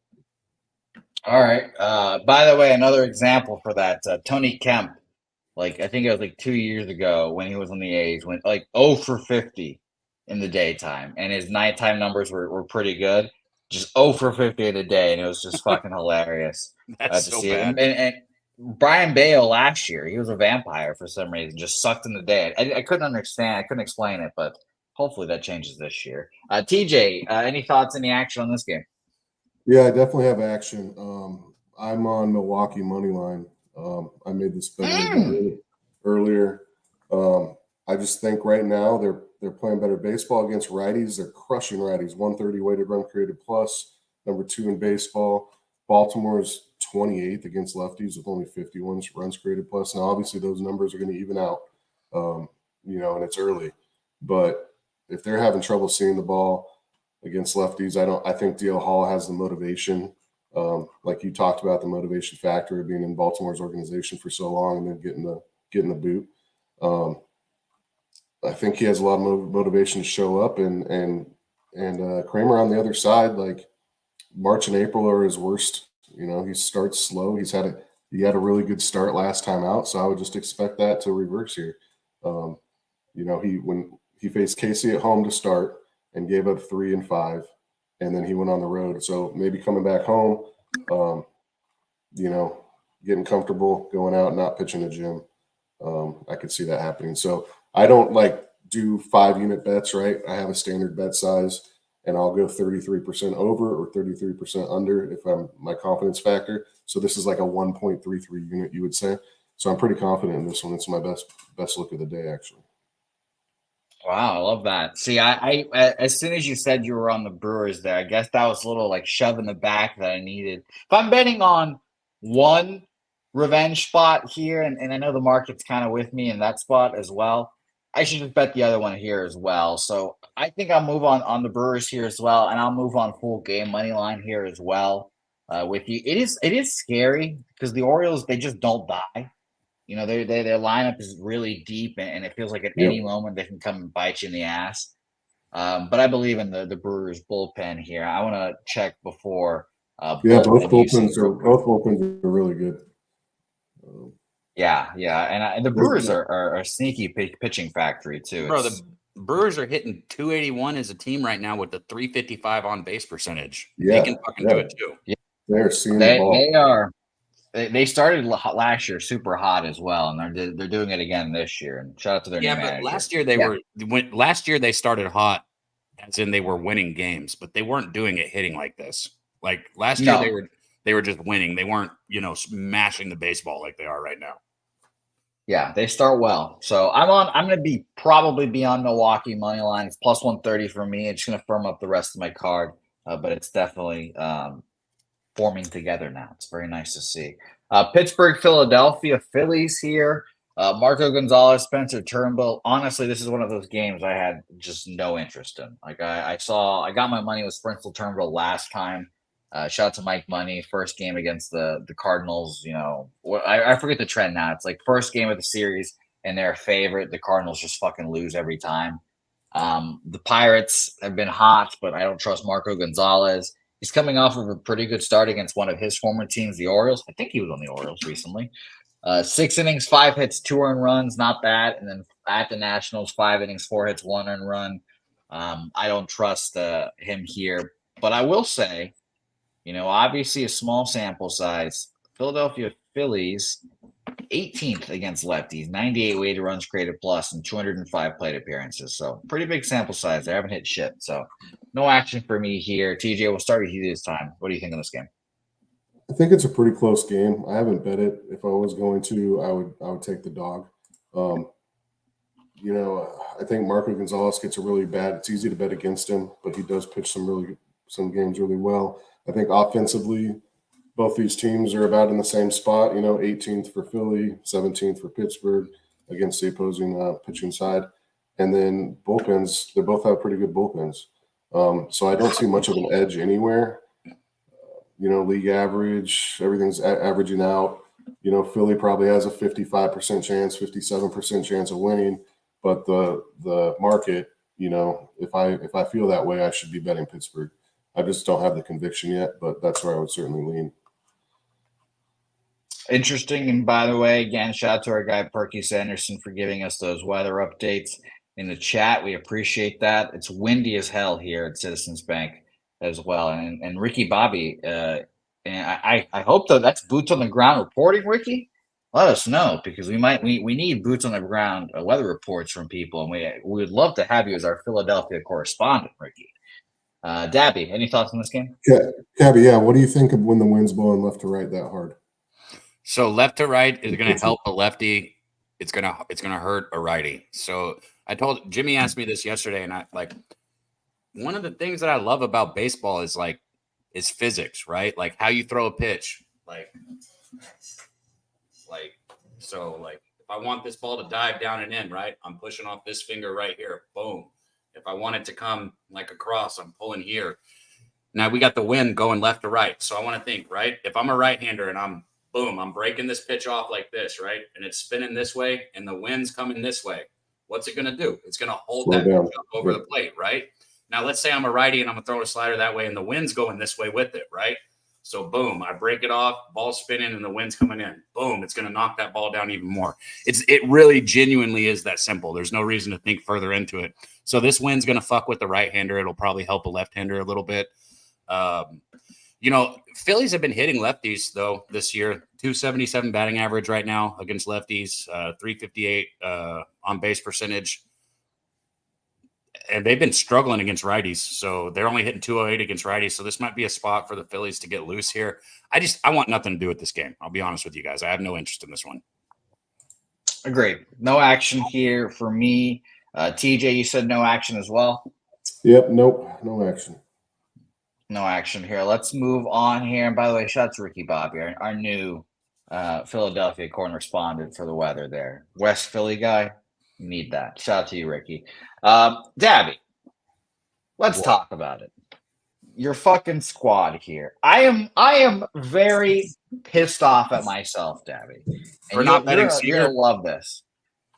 All right. By the way, another example for that, Tony Kemp, like I think it was like 2 years ago when he was on the A's, went like 0 for 50 in the daytime, and his nighttime numbers were pretty good. Just 0 for 50 in a day, and it was just fucking hilarious. That's to so see bad. And Brian Bale last year, he was a vampire for some reason, just sucked in the day. I couldn't understand. I couldn't explain it, but hopefully that changes this year. TJ, any thoughts, any action on this game? Yeah, I definitely have action. I'm on Milwaukee money line. I made this bet earlier. I just think right now they're playing better baseball against righties. They're crushing righties. 130 weighted run created plus, number 2 in baseball. Baltimore's 28th against lefties with only 51 runs created plus. Now, obviously, those numbers are going to even out, and it's early. But if they're having trouble seeing the ball against lefties, I think DL Hall has the motivation. Like you talked about, the motivation factor of being in Baltimore's organization for so long and then getting the boot. I think he has a lot of motivation to show up, and Kramer on the other side, like March and April are his worst. He starts slow. He had a really good start last time out, so I would just expect that to reverse here. When he faced Casey at home to start and gave up 3 and 5, and then he went on the road. So maybe coming back home, getting comfortable, going out, not pitching a gym. I could see that happening. So I don't do 5-unit bets, right? I have a standard bet size, and I'll go 33% over or 33% under if I'm my confidence factor. So this is like a 1.33 unit, you would say. So I'm pretty confident in this one. It's my best look of the day, actually. Wow, I love that. See, I as soon as you said you were on the Brewers there, I guess that was a little like shove in the back that I needed. If I'm betting on one revenge spot here, and I know the market's kind of with me in that spot as well, I should just bet the other one here as well. So I think I'll move on the Brewers here as well, and I'll move on full game money line here as well with you. It is scary because the Orioles, they just don't die. Their lineup is really deep, and it feels like at any moment they can come and bite you in the ass. But I believe in the Brewers bullpen here. I want to check before. Both bullpens are really good. Yeah, and the Brewers are a sneaky pitching factory too. Bro, the Brewers are hitting 281 as a team right now with the 355 on base percentage. Yeah, they can fucking do it too. Yeah. They're seeing the ball. They are. They started last year super hot as well, and they're doing it again this year. And shout out to their new manager. But last year they started hot, as in they were winning games, but they weren't doing it hitting like this. Like last year they were just winning. They weren't smashing the baseball like they are right now. Yeah, they start well. So I'm going to probably be on Milwaukee money line. It's plus 130 for me. It's going to firm up the rest of my card, but it's definitely forming together now. It's very nice to see. Pittsburgh, Philadelphia, Phillies here. Marco Gonzalez, Spencer Turnbull. Honestly, this is one of those games I had just no interest in. Like I got my money with Spencer Turnbull last time. Shout out to Mike Money. First game against the Cardinals. I forget the trend now. It's like first game of the series and they're a favorite. The Cardinals just fucking lose every time. The Pirates have been hot, but I don't trust Marco Gonzalez. He's coming off of a pretty good start against one of his former teams, the Orioles. I think he was on the Orioles recently. 6 innings, 5 hits, 2 earned runs, not bad. And then at the Nationals, 5 innings, 4 hits, 1 earned run. I don't trust him here. But I will say, obviously a small sample size. Philadelphia Phillies, 18th against lefties, 98 weighted runs created plus, and 205 plate appearances. So pretty big sample size. They haven't hit shit. So no action for me here. TJ, we'll start with you this time. What do you think of this game? I think it's a pretty close game. I haven't bet it. If I was going to, I would take the dog. I think Marco Gonzalez gets a really bad. It's easy to bet against him, but he does pitch some games really well. I think offensively, both these teams are about in the same spot. 18th for Philly, 17th for Pittsburgh against the opposing pitching side, and then bullpens. They both have pretty good bullpens. So I don't see much of an edge anywhere. League average, everything's averaging out. Philly probably has a 55% chance, 57% chance of winning, but the market, if I feel that way, I should be betting Pittsburgh. I just don't have the conviction yet, but that's where I would certainly lean. Interesting. And by the way, again, shout out to our guy Perky Sanderson for giving us those weather updates in the chat. We appreciate that. It's windy as hell here at Citizens Bank as well. And Ricky Bobby, and I hope that's boots on the ground reporting, Ricky. Let us know, because we need boots on the ground weather reports from people, and we would love to have you as our Philadelphia correspondent, Ricky. Dabby, any thoughts on this game? Yeah, Dabby, yeah. What do you think of when the wind's blowing left to right that hard? So left to right is going to help a lefty. It's going to hurt a righty. So Jimmy asked me this yesterday, and one of the things that I love about baseball is physics, right? Like how you throw a pitch. If I want this ball to dive down and in, right, I'm pushing off this finger right here. Boom. If I want it to come across, I'm pulling here. Now we got the wind going left to right. So I want to think, right? If I'm a right-hander and I'm breaking this pitch off like this, right? And it's spinning this way and the wind's coming this way. What's it going to do? It's going to hold that pitch up over the plate, right? Now, let's say I'm a righty and I'm going to throw a slider that way and the wind's going this way with it, right? So, boom, I break it off, ball spinning, and the wind's coming in. Boom, it's going to knock that ball down even more. It really genuinely is that simple. There's no reason to think further into it. So this wind's going to fuck with the right-hander. It'll probably help a left-hander a little bit. Phillies have been hitting lefties, though, this year. 277 batting average right now against lefties, 358 on base percentage. And they've been struggling against righties, so they're only hitting 208 against righties. So this might be a spot for the Phillies to get loose here. I want nothing to do with this game. I'll be honest with you guys. I have no interest in this one. Agreed. No action here for me. TJ, you said no action as well? Yep. Nope. No action. No action here. Let's move on here. And by the way, shout out to Ricky Bobby, our new Philadelphia correspondent for the weather there. West Philly guy. Need that. Shout out to you, Ricky. Dabby, let's talk about it. Your fucking squad here. I am very pissed off at myself, Dabby. For not betting you're gonna love this.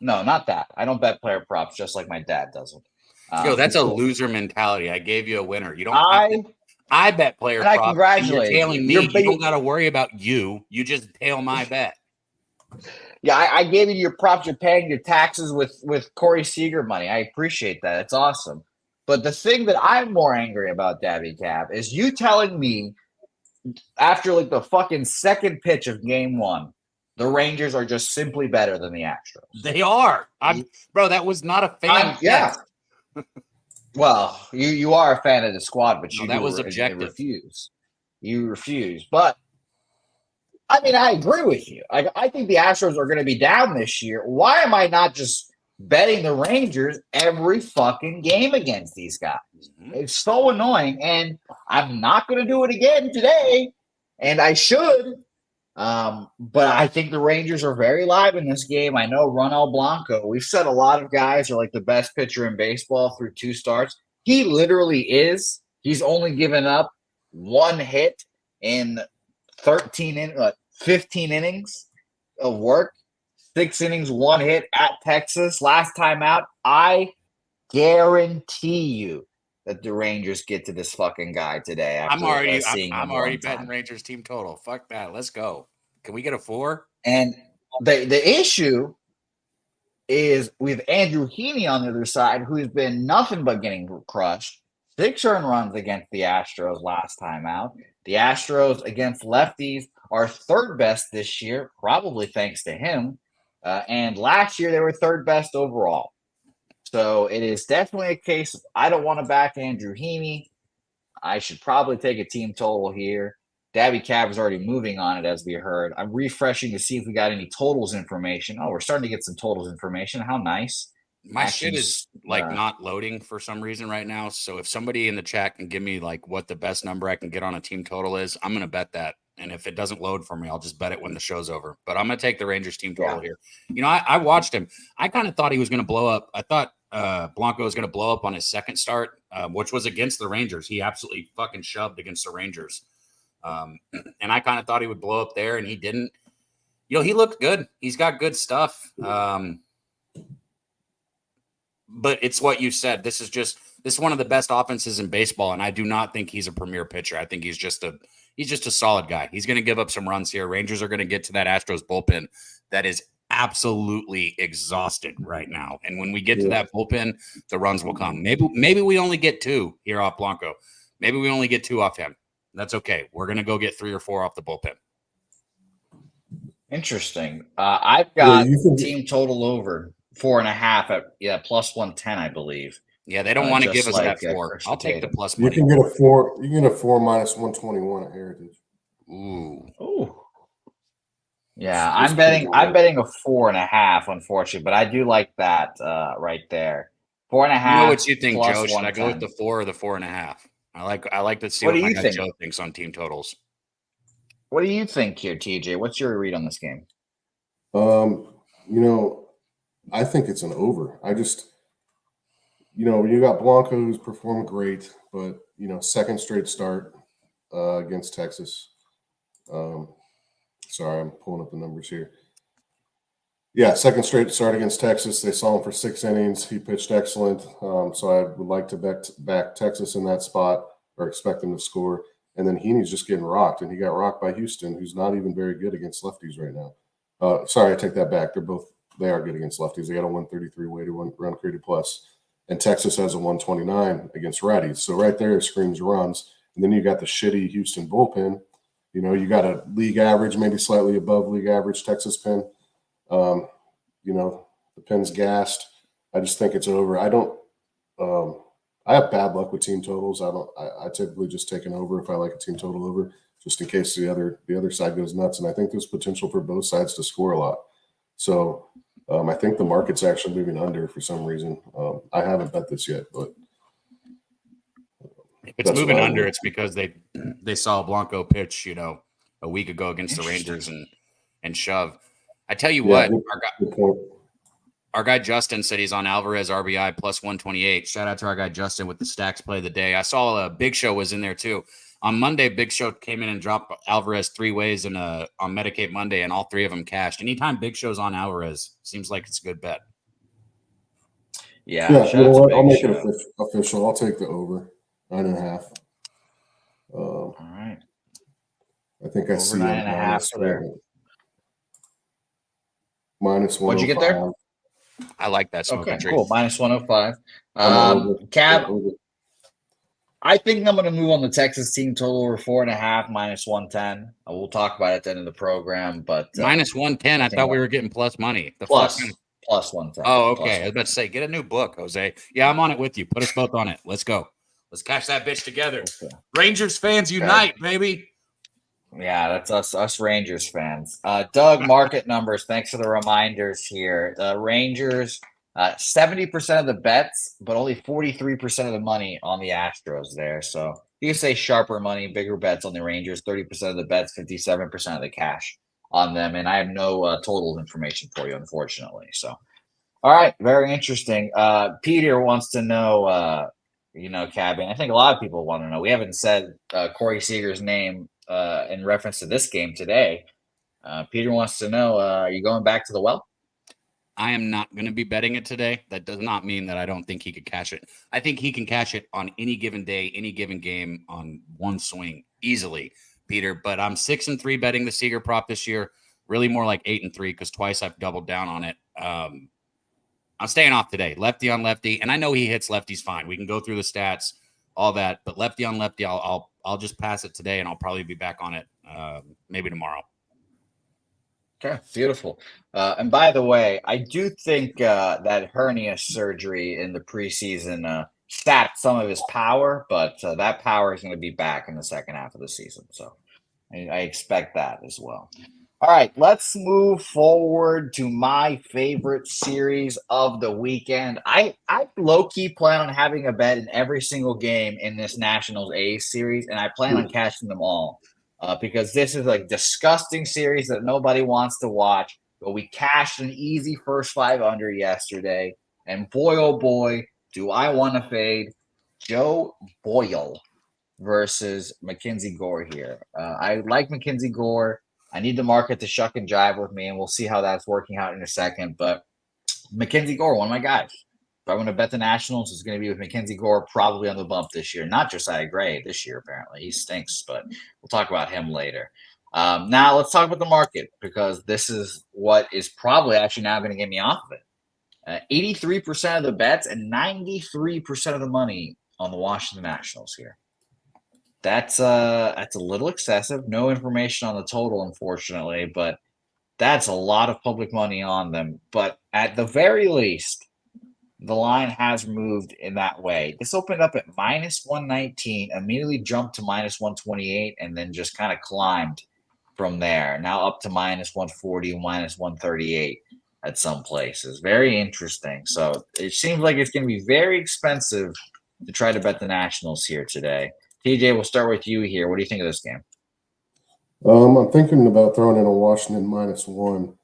No, not that. I don't bet player props just like my dad doesn't. That's a loser mentality. I gave you a winner. You don't. I bet player props. I congratulate you're tailing me. You don't got to worry about you. You just tail my bet. Yeah, I gave you your props. You're paying your taxes with Corey Seager money. I appreciate that. It's awesome. But the thing that I'm more angry about, Dabby Cab, is you telling me after the fucking second pitch of game one, the Rangers are just simply better than the Astros. They are. Bro, that was not a fan. Yeah. Well, you are a fan of the squad, but that was objective. You refuse. But I mean, I agree with you. I think the Astros are going to be down this year. Why am I not just betting the Rangers every fucking game against these guys? Mm-hmm. It's so annoying, and I'm not going to do it again today, and I should. But I think the Rangers are very live in this game. I know Ronald Blanco. We've said a lot of guys are the best pitcher in baseball through 2 starts. He literally is. He's only given up 1 hit in 15 innings of work, 6 innings, 1 hit at Texas. Last time out, I guarantee you that the Rangers get to this fucking guy today. After seeing I'm him already one betting time. Rangers team total. Fuck that. Let's go. Can we get a 4? And the issue is with Andrew Heaney on the other side, who's been nothing but getting crushed. 6 earned runs against the Astros last time out. The Astros against lefties are third best this year, probably thanks to him. And last year they were third best overall. So it is definitely a case of I don't want to back Andrew Heaney. I should probably take a team total here. Dabby Cab is already moving on it, as we heard. I'm refreshing to see if we got any totals information. Oh, we're starting to get some totals information. How nice. My shit is not loading for some reason right now. So if somebody in the chat can give me like what the best number I can get on a team total is, I'm going to bet that. And if it doesn't load for me, I'll just bet it when the show's over. But I'm going to take the Rangers team total here. You know, I watched him. I kind of thought he was going to blow up. I thought Blanco was going to blow up on his second start, which was against the Rangers. He absolutely fucking shoved against the Rangers. And I kind of thought he would blow up there, and he didn't. You know, he looked good. He's got good stuff. But it's what you said. This is one of the best offenses in baseball, and I do not think he's a premier pitcher. I think he's just a solid guy. He's going to give up some runs here. Rangers are going to get to that Astros bullpen that is absolutely exhausted right now. And when we get to that bullpen, the runs will come. Maybe we only get 2 here off Blanco. Maybe we only get 2 off him. That's okay. We're going to go get 3 or 4 off the bullpen. Interesting. I've got team total over 4.5 at plus 110, I believe. Yeah, they don't want to give us that 4. I'll take the plus money. You can get a 4. You can get a 4 minus 121 at Heritage. Ooh. Yeah, I'm betting a 4.5, unfortunately, but I do like that right there. 4.5. You know what you think, Joe? Should I go with the 4 or the 4.5? I like to see what my guy Joe thinks on team totals. What do you think here, TJ? What's your read on this game? You know, I think it's an over. You got Blanco who's performed great, but second straight start against Texas. Sorry, I'm pulling up the numbers here. Yeah, second straight start against Texas. They saw him for 6 innings. He pitched excellent. So I would like to back Texas in that spot or expect them to score. And then Heaney's just getting rocked, and he got rocked by Houston, who's not even very good against lefties right now. Sorry, I take that back. They are good against lefties. They got a 133 weighted run created plus. And Texas has a 129 against righties. So right there it screams runs. And then you got the shitty Houston bullpen. You got a league average, maybe slightly above league average Texas pen. The pen's gassed. I just think it's over. I have bad luck with team totals. I typically just take an over if I like a team total over, just in case the other side goes nuts. And I think there's potential for both sides to score a lot. So I think the market's actually moving under for some reason. I haven't bet this yet, but if it's moving under, it's because they saw Blanco pitch, a week ago against the Rangers and shove. I tell you what, our guy Justin said he's on Alvarez RBI plus 128. Shout out to our guy Justin with the stacks play of the day. I saw Big Show was in there too. On Monday, Big Show came in and dropped Alvarez 3 ways on Medicate Monday, and all 3 of them cashed. Anytime Big Show's on Alvarez, seems like it's a good bet. Yeah, I'll make it official. I'll take the over 9.5. All right. I think I see 9.5 there. Minus 105. What'd you get there? I like that smoking tree. Cool. Minus 105. Cab, I think I'm going to move on the Texas team total over 4.5, minus 110. We'll talk about it at the end of the program, but minus 110. I thought we were getting plus money. Plus 110. Oh, okay. I was about to say, get a new book, Jose. Yeah, I'm on it with you. Put us both on it. Let's go. Let's cash that bitch together. Okay. Rangers fans unite, baby. Yeah, that's us Rangers fans. Doug, market numbers. Thanks for the reminders here. The Rangers, 70% of the bets, but only 43% of the money on the Astros there. So you can say sharper money, bigger bets on the Rangers. 30% of the bets, 57% of the cash on them. And I have no total information for you, unfortunately. So, all right, very interesting. Peter wants to know, Cabin. I think a lot of people want to know. We haven't said Corey Seager's name in reference to this game today. Peter wants to know, are you going back to the well? I am not going to be betting it today. That does not mean that I don't think he could cash it. I think he can cash it on any given day, any given game on one swing easily, Peter. But I'm 6-3 betting the Seager prop this year. Really more like 8-3 because twice I've doubled down on it. I'm staying off today. Lefty on lefty, and I know he hits lefties fine. We can go through the stats, all that, but lefty on lefty, I'll just pass it today, and I'll probably be back on it maybe tomorrow. Okay, beautiful. And by the way, I do think that hernia surgery in the preseason sapped some of his power, but that power is going to be back in the second half of the season. So I expect that as well. All right, let's move forward to my favorite series of the weekend. I low-key plan on having a bet in every single game in this Nationals A's series, and I plan on catching them all. Because this is a disgusting series that nobody wants to watch. But we cashed an easy first 5 under yesterday. And boy, oh boy, do I want to fade Joe Boyle versus Mackenzie Gore here. I like Mackenzie Gore. I need the market to shuck and jive with me, and we'll see how that's working out in a second. But Mackenzie Gore, one of my guys. If I want to bet the Nationals, it's going to be with Mackenzie Gore, probably on the bump this year. Not Josiah Gray this year, apparently. He stinks, but we'll talk about him later. Now let's talk about the market, because this is what is probably actually now going to get me off of it. 83% of the bets and 93% of the money on the Washington Nationals here. That's a little excessive. No information on the total, unfortunately, but that's a lot of public money on them. But at the very least, the line has moved in that way. This opened up at -119, immediately jumped to -128, and then just kind of climbed from there. Now up to -140, -138 at some places. Very interesting. So it seems like it's going to be very expensive to try to bet the Nationals here today. TJ, we'll start with you here. What do you think of this game? I'm thinking about throwing in a Washington -1.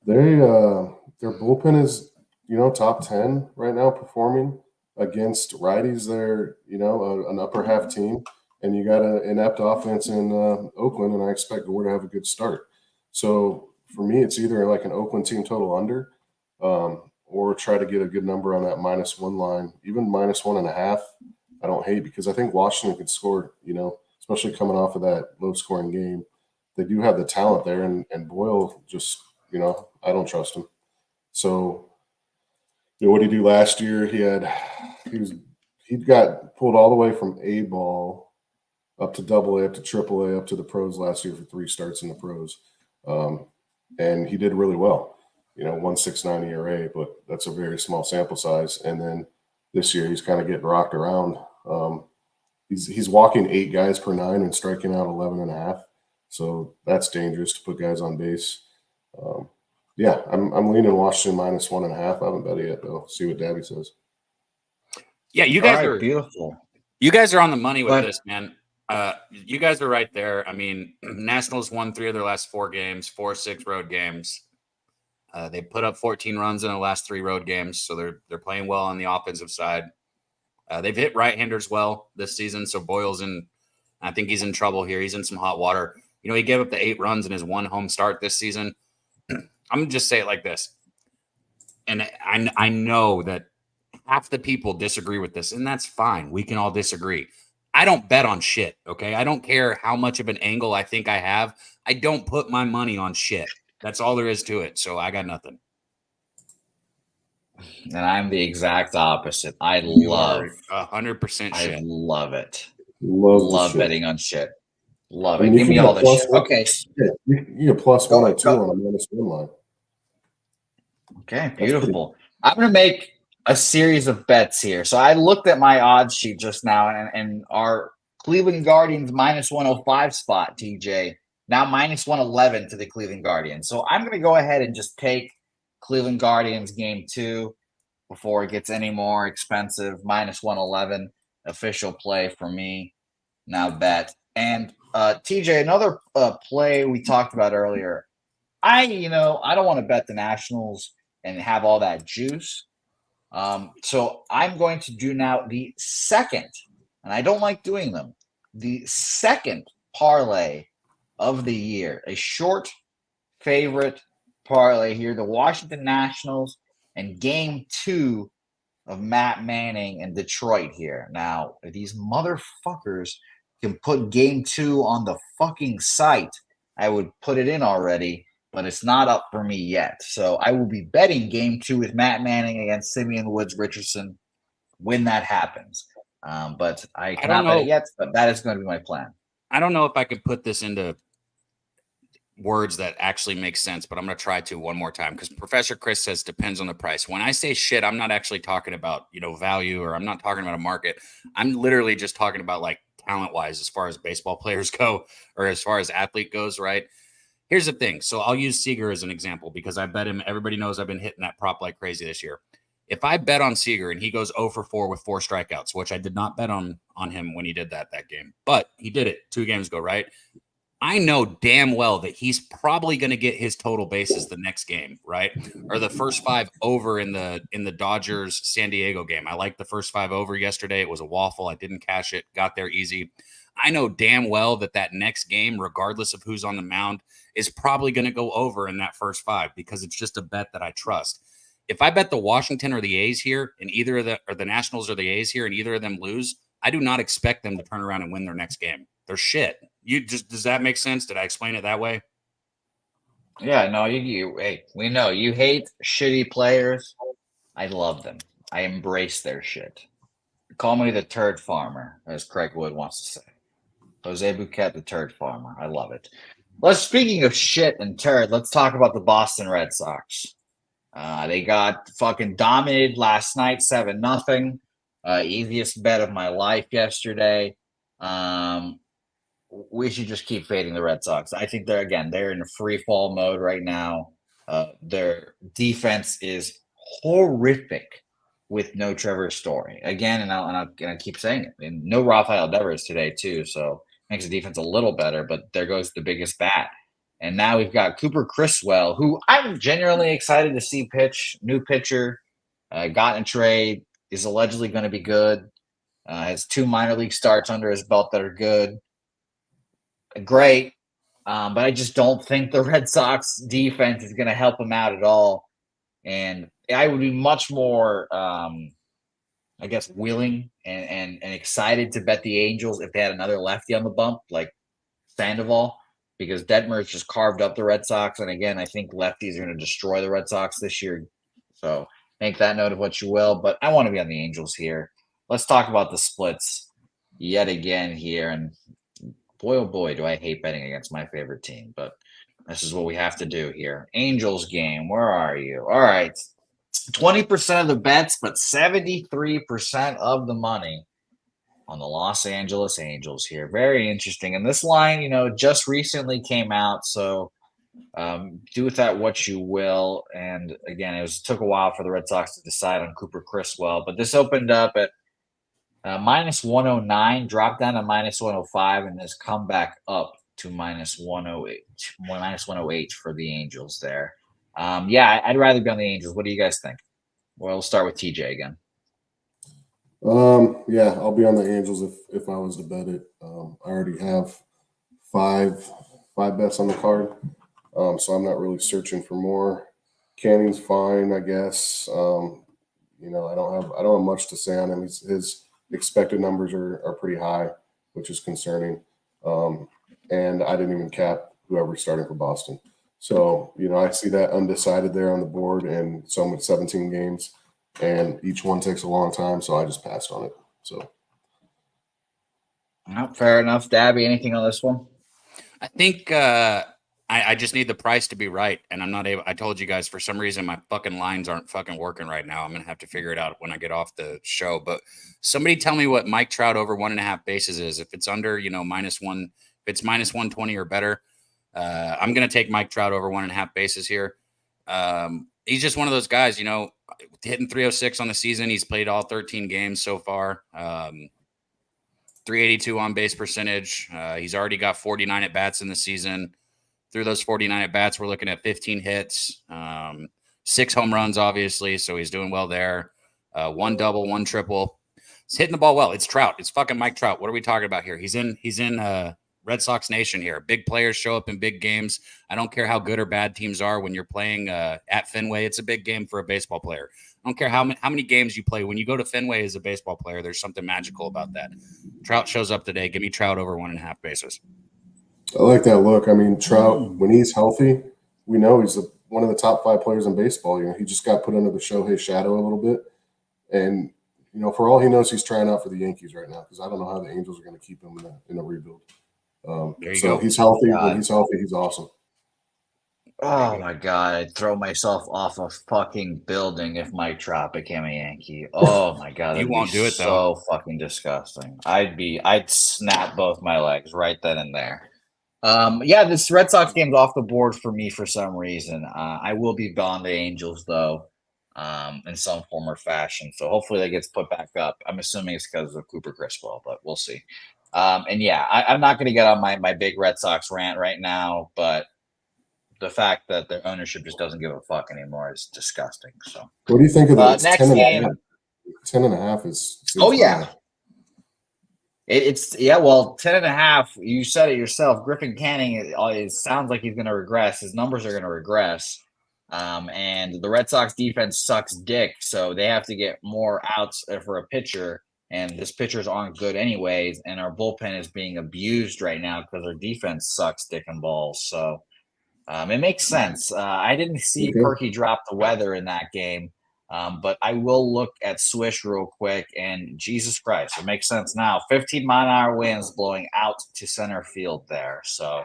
Their bullpen is top 10 right now performing against righties. They're, an upper half team, and you got an inept offense in Oakland, and I expect Gore to have a good start. So for me, it's either like an Oakland team total under or try to get a good number on that -1 line. Even -1.5, I don't hate, because I think Washington could score, especially coming off of that low-scoring game. They do have the talent there, and Boyle just, I don't trust him. So what did he do last year? He got pulled all the way from A ball up to AA, up to AAA, up to the pros last year for 3 starts in the pros. And he did really well, 1.69 ERA, but that's a very small sample size. And then this year he's kind of getting rocked around. He's walking 8 guys per 9 and striking out 11.5. So that's dangerous to put guys on base. Yeah, I'm leaning Washington -1.5. I haven't bet it yet, though. See what Dabby says. Yeah, you guys are beautiful. You guys are on the money with this, man. You guys are right there. I mean, Nationals won 3 of their last 4 games, 4-6 road games. They put up 14 runs in the last 3 road games, so they're playing well on the offensive side. They've hit right-handers well this season, so Boyle's in. I think he's in trouble here. He's in some hot water. He gave up the 8 runs in his 1 home start this season. I'm going to just say it like this. And I know that half the people disagree with this, and that's fine. We can all disagree. I don't bet on shit, okay? I don't care how much of an angle I think I have. I don't put my money on shit. That's all there is to it. So I got nothing. And I'm the exact opposite. I love 100% shit. I love it. Love betting on shit. Love I it. mean, Give me all the shit. Okay. Yeah, you get +1 or 2 on a -1 line. Okay, beautiful. I'm going to make a series of bets here. So I looked at my odds sheet just now, and our Cleveland Guardians -105 spot, TJ, now -111 to the Cleveland Guardians. So I'm going to go ahead and just take Cleveland Guardians game 2 before it gets any more expensive. -111 official play for me. Now bet. And TJ, another play we talked about earlier. I don't want to bet the Nationals and have all that juice. So I'm going to do now the second, and I don't like doing them, the second parlay of the year, a short favorite parlay here. The Washington Nationals and game 2 of Matt Manning and Detroit here. Now, if these motherfuckers can put game 2 on the fucking site, I would put it in already, but it's not up for me yet. So I will be betting game 2 with Matt Manning against Simeon Woods Richardson when that happens. But I cannot bet it yet, but that is going to be my plan. I don't know if I could put this into words that actually make sense, but I'm going to try to one more time because Professor Chris says depends on the price. When I say shit, I'm not actually talking about, value, or I'm not talking about a market. I'm literally just talking about like talent wise, as far as baseball players go, or as far as athlete goes, right? Here's the thing. So I'll use Seager as an example because I bet him. Everybody knows I've been hitting that prop like crazy this year. If I bet on Seager and he goes 0 for 4 with 4 strikeouts, which I did not bet on him when he did that game, but he did it 2 games ago, right? I know damn well that he's probably going to get his total bases the next game, right? Or the first 5 over in the Dodgers San Diego game. I liked the first 5 over yesterday. It was a waffle. I didn't cash it. Got there easy. I know damn well that next game, regardless of who's on the mound, is probably going to go over in that first 5 because it's just a bet that I trust. If I bet the Washington or the A's here and either of the Nationals or the A's here and either of them lose, I do not expect them to turn around and win their next game. They're shit. Does that make sense? Did I explain it that way? Yeah, no, hey, we know you hate shitty players. I love them. I embrace their shit. Call me the turd farmer, as Craig Wood wants to say. Jose Bouquett, the turd farmer. I love it. Speaking of shit and turd, let's talk about the Boston Red Sox. They got fucking dominated last night, 7-0. Easiest bet of my life yesterday. We should just keep fading the Red Sox. I think they're in a free fall mode right now. Their defense is horrific with no Trevor Story again, and I keep saying it. And no Rafael Devers today too, so makes the defense a little better. But there goes the biggest bat. And now we've got Cooper Criswell, who I'm genuinely excited to see pitch. New pitcher, got in a trade, is allegedly going to be good. Has 2 minor league starts under his belt that are good. Great, but I just don't think the Red Sox defense is going to help him out at all. And I would be much more, willing and excited to bet the Angels if they had another lefty on the bump, like Sandoval, because Detmer's just carved up the Red Sox. And again, I think lefties are going to destroy the Red Sox this year. So make that note of what you will. But I want to be on the Angels here. Let's talk about the splits yet again here. And boy, oh boy, do I hate betting against my favorite team, but this is what we have to do here. Angels game, where are you? All right, 20% of the bets, but 73% of the money on the Los Angeles Angels here. Very interesting. And this line, just recently came out, so do with that what you will. And again, it took a while for the Red Sox to decide on Cooper Criswell, but this opened up at minus 109, dropped down to minus 105, and has come back up to minus 108 for the Angels there. I'd rather be on the Angels. What do you guys think? Well, we'll start with TJ again. I'll be on the Angels if I was to bet it. I already have five bets on the card, so I'm not really searching for more. Canning's fine, I guess. I don't have much to say on him. His expected numbers are pretty high, which is concerning. And I didn't even cap whoever's starting for Boston. So, I see that undecided there on the board, and so with 17 games, and each one takes a long time, so I just passed on it. So, fair enough. Dabby, anything on this one? I think I just need the price to be right, and I'm not able. I told you guys for some reason my fucking lines aren't fucking working right now. I'm gonna have to figure it out when I get off the show. But somebody tell me what Mike Trout over 1.5 bases is. If it's under, minus 1, if it's minus 120 or better, I'm gonna take Mike Trout over 1.5 bases here. He's just one of those guys, hitting 306 on the season. He's played all 13 games so far. 382 on base percentage. He's already got 49 at bats in the season. Through those 49 at bats, we're looking at 15 hits, 6 home runs, obviously. So he's doing well there. 1 double, 1 triple. He's hitting the ball well. It's Trout. It's fucking Mike Trout. What are we talking about here? He's in Red Sox Nation here. Big players show up in big games. I don't care how good or bad teams are when you're playing at Fenway. It's a big game for a baseball player. I don't care how many games you play. When you go to Fenway as a baseball player, there's something magical about that. Trout shows up today. Give me Trout over 1.5 bases. I like that look. I mean, Trout, when he's healthy, we know he's one of the top 5 players in baseball. You know, he just got put under the Shohei shadow a little bit. And, you know, for all he knows, he's trying out for the Yankees right now because I don't know how the Angels are going to keep him in a rebuild. So he's healthy. When he's healthy, he's awesome. Oh my God, I'd throw myself off a fucking building if Mike Trout became a Yankee. Oh my God, You won't do it so fucking disgusting. I'd snap both my legs right then and there. Yeah, this Red Sox game's off the board for me for some reason. I will be on the Angels though, in some form or fashion. So hopefully that gets put back up. I'm assuming it's because of Cooper Criswell, but we'll see. And yeah, I'm not going to get on my big Red Sox rant right now, but the fact that their ownership just doesn't give a fuck anymore is disgusting. So, what do you think of the next game? 10.5 is. Oh yeah, it's yeah. Well, 10.5. You said it yourself. Griffin Canning. It sounds like he's going to regress. His numbers are going to regress. And the Red Sox defense sucks dick, so they have to get more outs for a pitcher. And this pitchers aren't good anyways. And our bullpen is being abused right now because our defense sucks dick and balls. So. It makes sense. I didn't see Perky drop the weather in that game, but I will look at Swish real quick, and Jesus Christ, it makes sense now. 15-mile-an-hour winds blowing out to center field there, so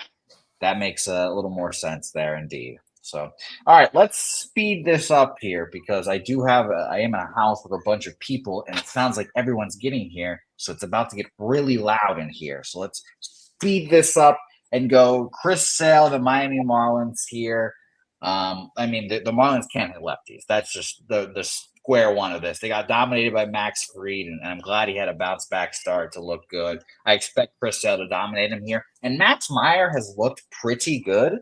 that makes a little more sense there indeed. So, all right, let's speed this up here because I am in a house with a bunch of people, and it sounds like everyone's getting here, so it's about to get really loud in here. So let's speed this up. And go Chris Sale, the Miami Marlins here. I mean, the Marlins can't hit lefties. That's just the square one of this. They got dominated by Max Fried, and I'm glad he had a bounce back start to look good. I expect Chris Sale to dominate him here. And Max Meyer has looked pretty good.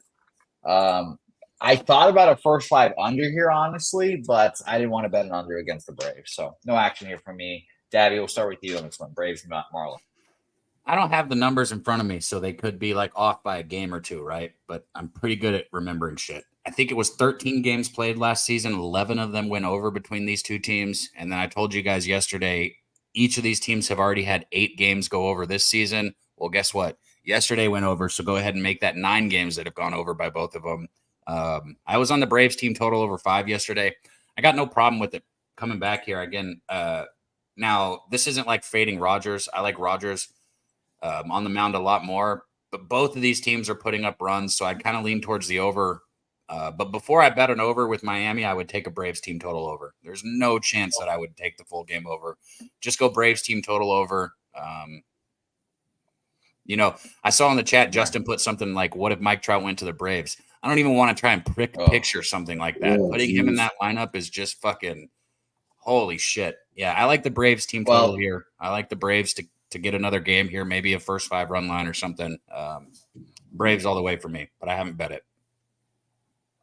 I thought about a first 5 under here, honestly, but I didn't want to bet an under against the Braves. So no action here for me. Dabby, we'll start with you on this one. Braves, not Marlins. I don't have the numbers in front of me, so they could be like off by a game or two, right? But I'm pretty good at remembering shit. I think it was 13 games played last season. 11 of them went over between these two teams. And then I told you guys yesterday, each of these teams have already had 8 games go over this season. Well, guess what? Yesterday went over, so go ahead and make that 9 games that have gone over by both of them. I was on the Braves team total over 5 yesterday. I got no problem with it coming back here again. Now, this isn't like fading Rogers. I like Rogers on the mound a lot more, but both of these teams are putting up runs, so I'd kind of lean towards the over. But before I bet an over with Miami, I would take a Braves team total over. There's no chance that I would take the full game over. Just go Braves team total over. You know, I saw in the chat, Justin put something like, what if Mike Trout went to the Braves? I don't even want to try and picture something like that. Putting him in that lineup is just fucking holy shit. Yeah, I like the Braves team total here. I like the Braves to get another game here, maybe a first 5 run line or something. Braves all the way for me, but I haven't bet it.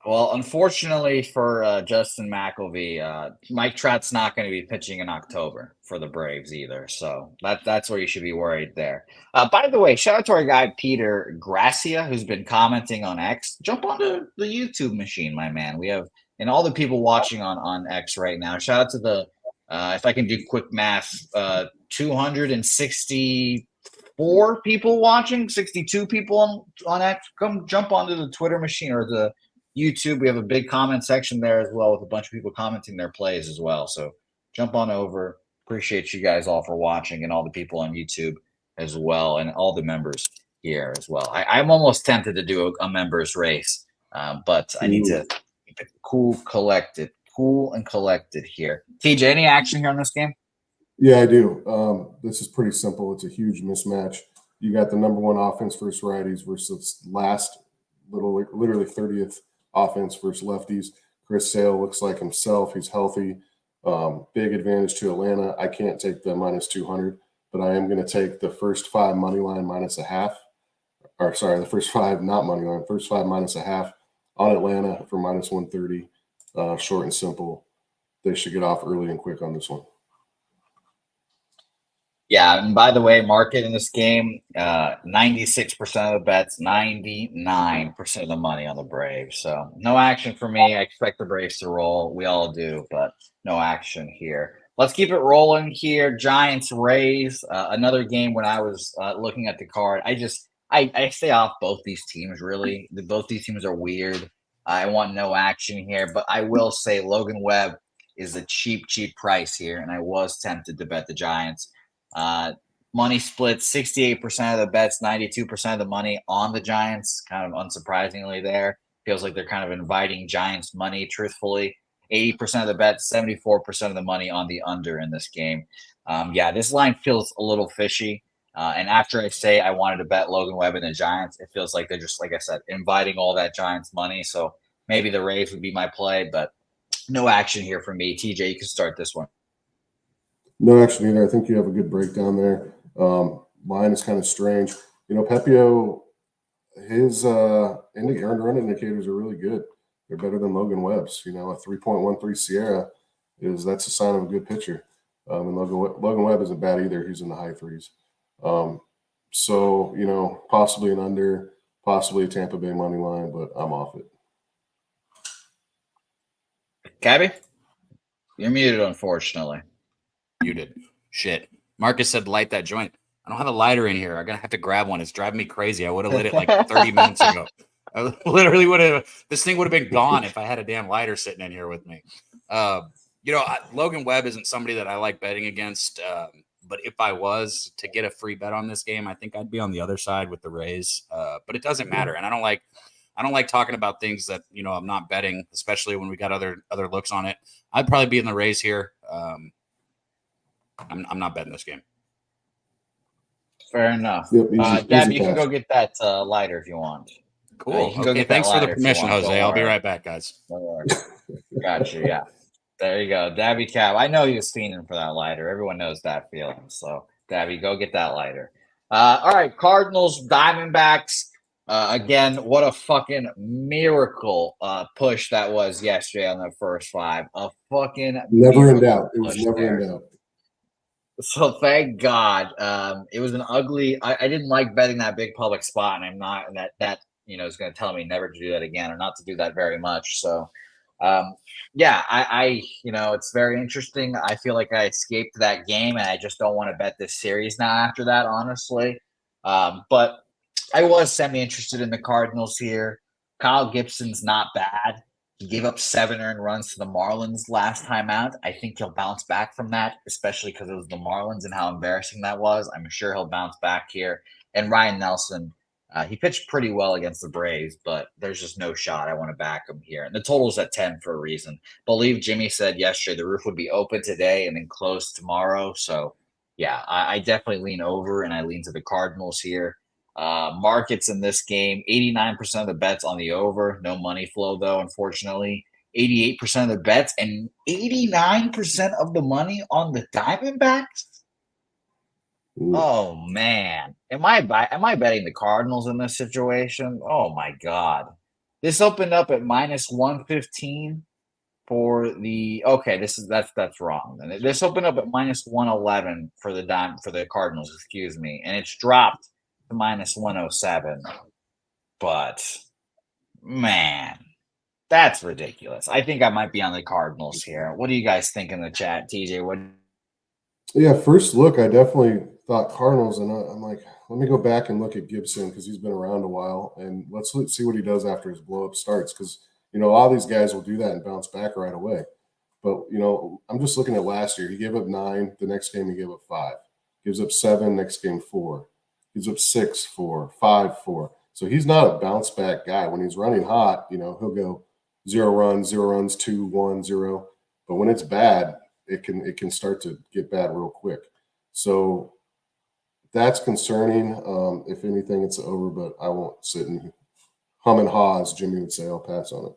Well, unfortunately for Justin McElvey, Mike Trout's not going to be pitching in October for the Braves either. So that's where you should be worried there. By the way, shout out to our guy, Peter Gracia, who's been commenting on X. Jump onto the YouTube machine, my man. We have, and all the people watching on X right now, shout out to the, if I can do quick math, 264 people watching, 62 people on X. Come jump onto the Twitter machine or the YouTube. We have a big comment section there as well with a bunch of people commenting their plays as well. So jump on over. Appreciate you guys all for watching and all the people on YouTube as well and all the members here as well. I'm almost tempted to do a members race, but I need to keep it cool and collected here. TJ, any action here on this game? Yeah, I do. This is pretty simple. It's a huge mismatch. You got the number 1 offense versus righties versus literally 30th offense versus lefties. Chris Sale looks like himself. He's healthy. Big advantage to Atlanta. I can't take the minus 200, but I am going to take the first 5 money line minus a half. Or sorry, the first 5 not money line. First 5 minus a half on Atlanta for minus 130. Short and simple. They should get off early and quick on this one. Yeah, and by the way, market in this game, 96% of the bets, 99% of the money on the Braves. So no action for me. I expect the Braves to roll. We all do, but no action here. Let's keep it rolling here. Giants Rays, another game when I was looking at the card. I stay off both these teams, really. Both these teams are weird. I want no action here, but I will say Logan Webb is a cheap price here, and I was tempted to bet the Giants. Money split 68% of the bets, 92% of the money on the Giants. Kind of unsurprisingly there. Feels like they're kind of inviting Giants money, truthfully. 80% of the bets, 74% of the money on the under in this game. This line feels a little fishy. And after I say I wanted to bet Logan Webb and the Giants, it feels like they're just, like I said, inviting all that Giants money. So maybe the Rays would be my play, but no action here for me. TJ, you can start this one. No action either. I think you have a good breakdown there. Line is kind of strange. Pepio, his earned run indicators are really good. They're better than Logan Webb's. A 3.13 Sierra that's a sign of a good pitcher. And Logan Webb isn't bad either. He's in the high threes. Possibly an under, possibly a Tampa Bay money line, but I'm off it. Cabby, you're muted, unfortunately. Muted. Shit. Marcus said light that joint. I don't have a lighter in here. I'm going to have to grab one. It's driving me crazy. I would have lit it like 30 minutes ago. I literally would have – this thing would have been gone if I had a damn lighter sitting in here with me. Logan Webb isn't somebody that I like betting against, but if I was to get a free bet on this game, I think I'd be on the other side with the Rays. But it doesn't matter. And I don't like talking about things that, I'm not betting, especially when we got other looks on it. I'd probably be in the Rays here. I'm not betting this game. Fair enough. Yep, Dabby, you can go get that lighter if you want. Cool. You can go get thanks that for the permission, Jose. I'll be right back, guys. Don't worry. Got you. Yeah. There you go. Dabby Cab. I know he was fiending for that lighter. Everyone knows that feeling. So, Dabby, go get that lighter. All right. Cardinals, Diamondbacks. Again, what a fucking miracle push that was yesterday on the first five. A fucking never in doubt. It was never in doubt. So thank God. It was an ugly. I didn't like betting that big public spot, and I'm not. And that is going to tell me never to do that again, or not to do that very much. So, it's very interesting. I feel like I escaped that game, and I just don't want to bet this series now after that, honestly. But I was semi-interested in the Cardinals here. Kyle Gibson's not bad. He gave up 7 earned runs to the Marlins last time out. I think he'll bounce back from that, especially because it was the Marlins and how embarrassing that was. I'm sure he'll bounce back here. And Ryan Nelson, he pitched pretty well against the Braves, but there's just no shot. I want to back him here. And the total's at 10 for a reason. Believe Jimmy said yesterday the roof would be open today and then closed tomorrow. So, yeah, I definitely lean over, and I lean to the Cardinals here. Markets in this game, 89% of the bets on the over. No money flow, though, unfortunately. 88% of the bets and 89% of the money on the Diamondbacks. Ooh. Oh, man. Am I betting the Cardinals in this situation? Oh, my God. This opened up at minus 115 for the – okay, that's wrong. This opened up at minus 111 for the Cardinals, excuse me, and it's dropped to minus 107. But, man, that's ridiculous. I think I might be on the Cardinals here. What do you guys think in the chat, TJ? What? Yeah, first look, I definitely thought Cardinals, and I'm like, let me go back and look at Gibson because he's been around a while, and let's see what he does after his blow-up starts because, a lot of these guys will do that and bounce back right away. But, I'm just looking at last year. He gave up 9. The next game he gave up 5. Gives up 7. Next game 4. Gives up 6, 4, 5, 4. So he's not a bounce-back guy. When he's running hot, he'll go 0 runs, 2, 1, 0. But when it's bad, it can start to get bad real quick. So that's concerning. If anything, it's over, but I won't sit and hum and haw, as Jimmy would say. I'll pass on it.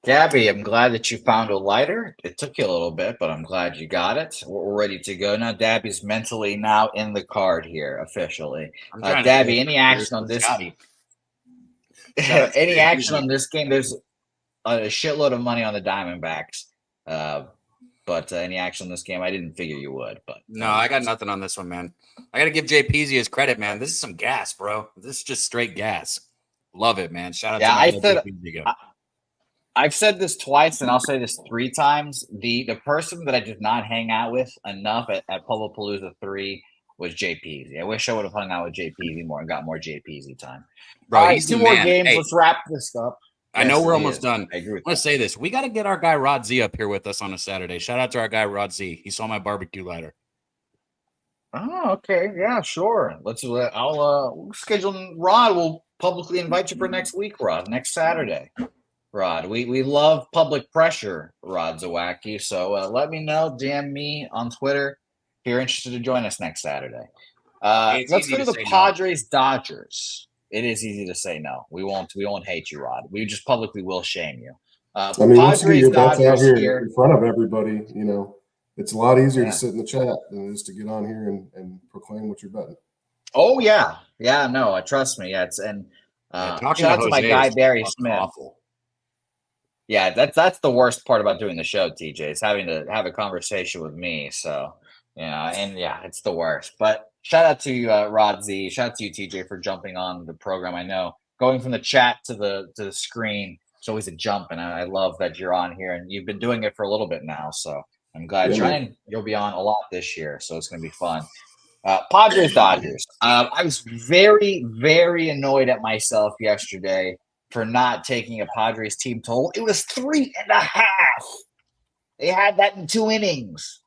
Gabby, I'm glad that you found a lighter. It took you a little bit, but I'm glad you got it. We're ready to go now. Dabby's mentally now in the card here officially. Dabby, any action on this? Any action on this game? There's a shitload of money on the Diamondbacks. But any action in this game, I didn't figure you would. But no, I got nothing on this one, man. I got to give Jay Peasy his credit, man. This is some gas, bro. This is just straight gas. Love it, man. Shout out to my Jay Peasy. I've said this twice, and I'll say this 3 times. The person that I did not hang out with enough at Pullapalooza 3 was Jay Peasy. I wish I would have hung out with Jay Peasy more and got more Jay Peasy time. Bro, all right, he's 2 the more man. games. Hey, let's wrap this up. I know we're almost done. I agree with I want to say this. We got to get our guy Rod Z up here with us on a Saturday. Shout out to our guy Rod Z. He saw my barbecue lighter. Oh, okay. Yeah, sure. I'll schedule Rod. We'll publicly invite you for next week, Rod. Next Saturday. Rod, we love public pressure, Rod Zawacki. So let me know. DM me on Twitter if you're interested to join us next Saturday. Let's go to the Padres Dodgers. It is easy to say no. We won't hate you, Rod. We just publicly will shame you. Padres Dodgers here in front of everybody. You know, it's a lot easier to sit in the chat than it is to get on here and proclaim what you're betting. Oh yeah, no, trust me. Yeah, shout out to my guy Barry Smith. Awful. Yeah, that's the worst part about doing the show, TJ, is having to have a conversation with me. So, it's the worst. But shout out to you, Rod Z. Shout out to you, TJ, for jumping on the program. I know going from the chat to the screen, it's always a jump, and I love that you're on here. And you've been doing it for a little bit now, so I'm glad you'll be on a lot this year. So it's going to be fun. Padres Dodgers. I was very, very annoyed at myself yesterday for not taking a Padres team total. It was 3.5. They had that in 2 innings.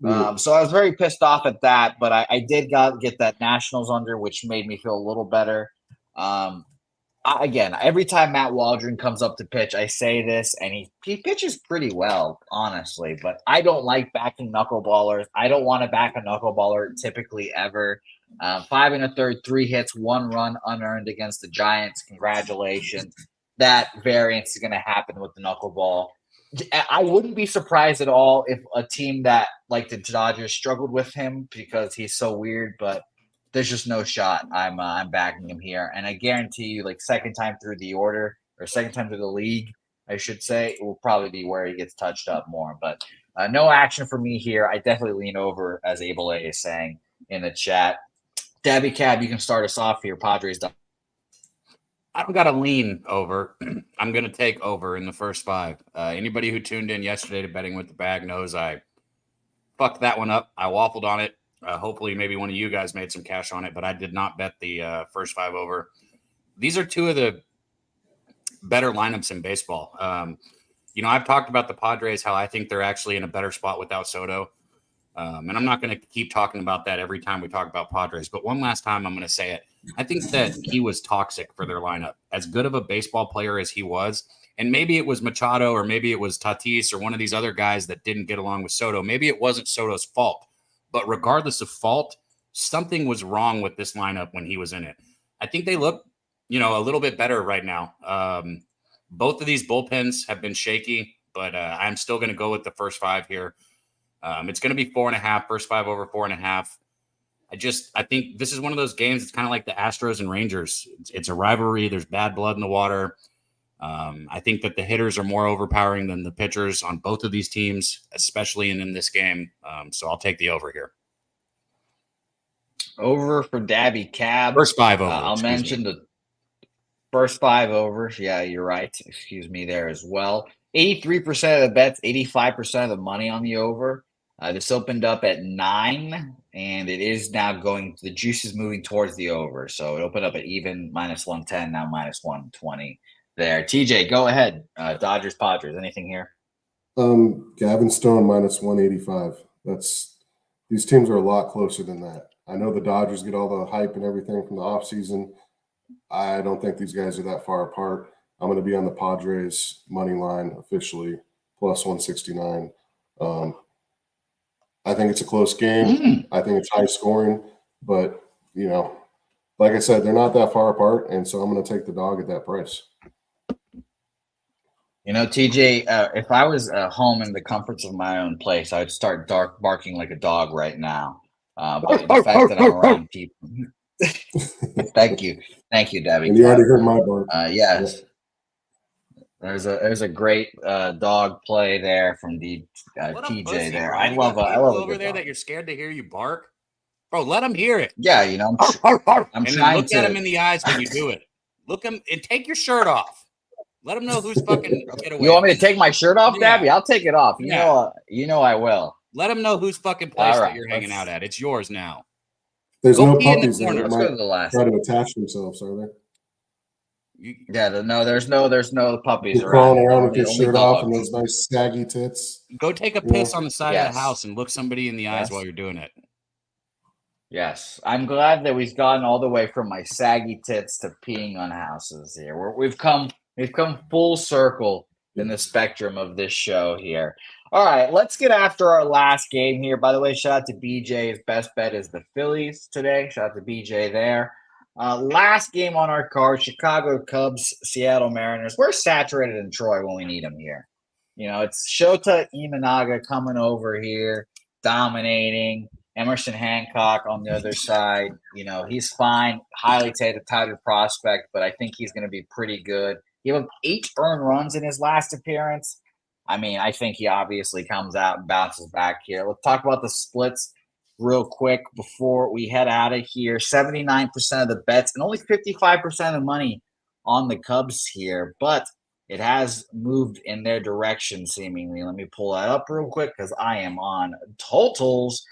So I was very pissed off at that, but I did get that Nationals under, which made me feel a little better. Again, every time Matt Waldron comes up to pitch, I say this, and he pitches pretty well, honestly, but I don't like backing knuckleballers. I don't want to back a knuckleballer typically ever. 5 1/3, 3 hits, 1 run unearned against the Giants. Congratulations. That variance is going to happen with the knuckleball. I wouldn't be surprised at all if a team that like the Dodgers struggled with him because he's so weird, but there's just no shot. I'm backing him here. And I guarantee you, like second time through the order or second time through the league, I should say, it will probably be where he gets touched up more. But no action for me here. I definitely lean over, as Abel A is saying in the chat. Dabby Cab, you can start us off here. Padres. I don't got to lean over. I'm going to take over in the first 5. Anybody who tuned in yesterday to Betting with the Bag knows I fucked that one up. I waffled on it. Hopefully, maybe one of you guys made some cash on it, but I did not bet the first 5 over. These are 2 of the better lineups in baseball. I've talked about the Padres, how I think they're actually in a better spot without Soto. And I'm not going to keep talking about that every time we talk about Padres, but one last time I'm going to say it. I think that he was toxic for their lineup. As good of a baseball player as he was, and maybe it was Machado or maybe it was Tatis or one of these other guys that didn't get along with Soto. Maybe it wasn't Soto's fault, but regardless of fault, something was wrong with this lineup when he was in it. I think they look, a little bit better right now. Both of these bullpens have been shaky, but I'm still going to go with the first 5 here. It's going to be 4.5, first 5 over 4.5. I think this is one of those games. It's kind of like the Astros and Rangers. It's a rivalry. There's bad blood in the water. I think that the hitters are more overpowering than the pitchers on both of these teams, especially in this game. So I'll take the over here. Over for Dabby Cab. First 5 over. I'll mention the first 5 over. Yeah, you're right. Excuse me there as well. 83% of the bets, 85% of the money on the over. This opened up at 9, and it is now the juice is moving towards the over. So it opened up at even -110, now -120 there. TJ, go ahead. Dodgers, Padres, anything here? Gavin Stone -185. These teams are a lot closer than that. I know the Dodgers get all the hype and everything from the offseason. I don't think these guys are that far apart. I'm going to be on the Padres money line officially, +169. I think it's a close game. I think it's high scoring, but like I said, they're not that far apart, and so I'm going to take the dog at that price. TJ, if I was home in the comforts of my own place, I would start barking like a dog right now. But the fact that I'm around people. Thank you, Dabby. And you already heard my bark. Yes. There's a great dog play there from TJ there. Bro. I love a over good there dog. that you're scared to hear you bark. Bro, let him hear it. Yeah, you know, I'm I'm and trying then look to at him in the eyes when you do it. Look him and take your shirt off. Let him know who's fucking get away. You want me to take my shirt off, Yeah. Dabby? I'll take it off. You Yeah. know I will. Let him know whose fucking place All that right, you're hanging out at. It's yours now. There's Go no pee in the puppies there corner. that Let's go might to the last. try to attach themselves, are there? There's no puppies You're crawling around with your Only shirt off dogs. and those nice saggy tits. Go take a piss on the side of the house and look somebody in the eyes while you're doing it. Yes, I'm glad that we've gotten all the way from my saggy tits to peeing on houses here. We've come full circle in the spectrum of this show here. All right, let's get after our last game here. By the way, shout out to BJ. His best bet is the Phillies today. Shout out to BJ there. Last game on our card, Chicago Cubs, Seattle Mariners. We're saturated in Troy when we need them here. You know, it's Shota Imanaga coming over here, dominating. Emerson Hancock on the other side. You know, he's fine. Highly touted prospect, but I think he's going to be pretty good. He had 8 earned runs in his last appearance. I mean, I think he obviously comes out and bounces back here. Let's talk about the splits real quick before we head out of here. 79% of the bets and only 55% of the money on the Cubs here, but it has moved in their direction seemingly. Let me pull that up real quick because I am on totals.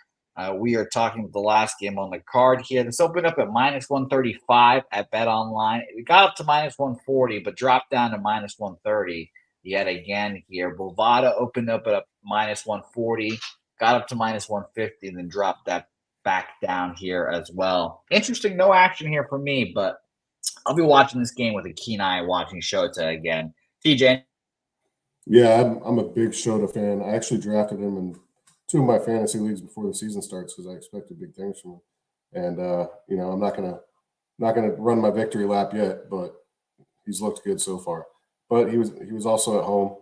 We are talking about the last game on the card here. This opened up at minus 135 at Bet Online. It got up to minus 140, but dropped down to minus 130 yet again here. Bovada opened up at minus 140, got up to minus 150, and then dropped that back down here as well. Interesting, no action here for me, but I'll be watching this game with a keen eye watching Shota again. TJ? Yeah, I'm a big Shota fan. I actually drafted him in 2 of my fantasy leagues before the season starts because I expected big things from him. And you know, I'm not gonna run my victory lap yet, but he's looked good so far. But he was also at home.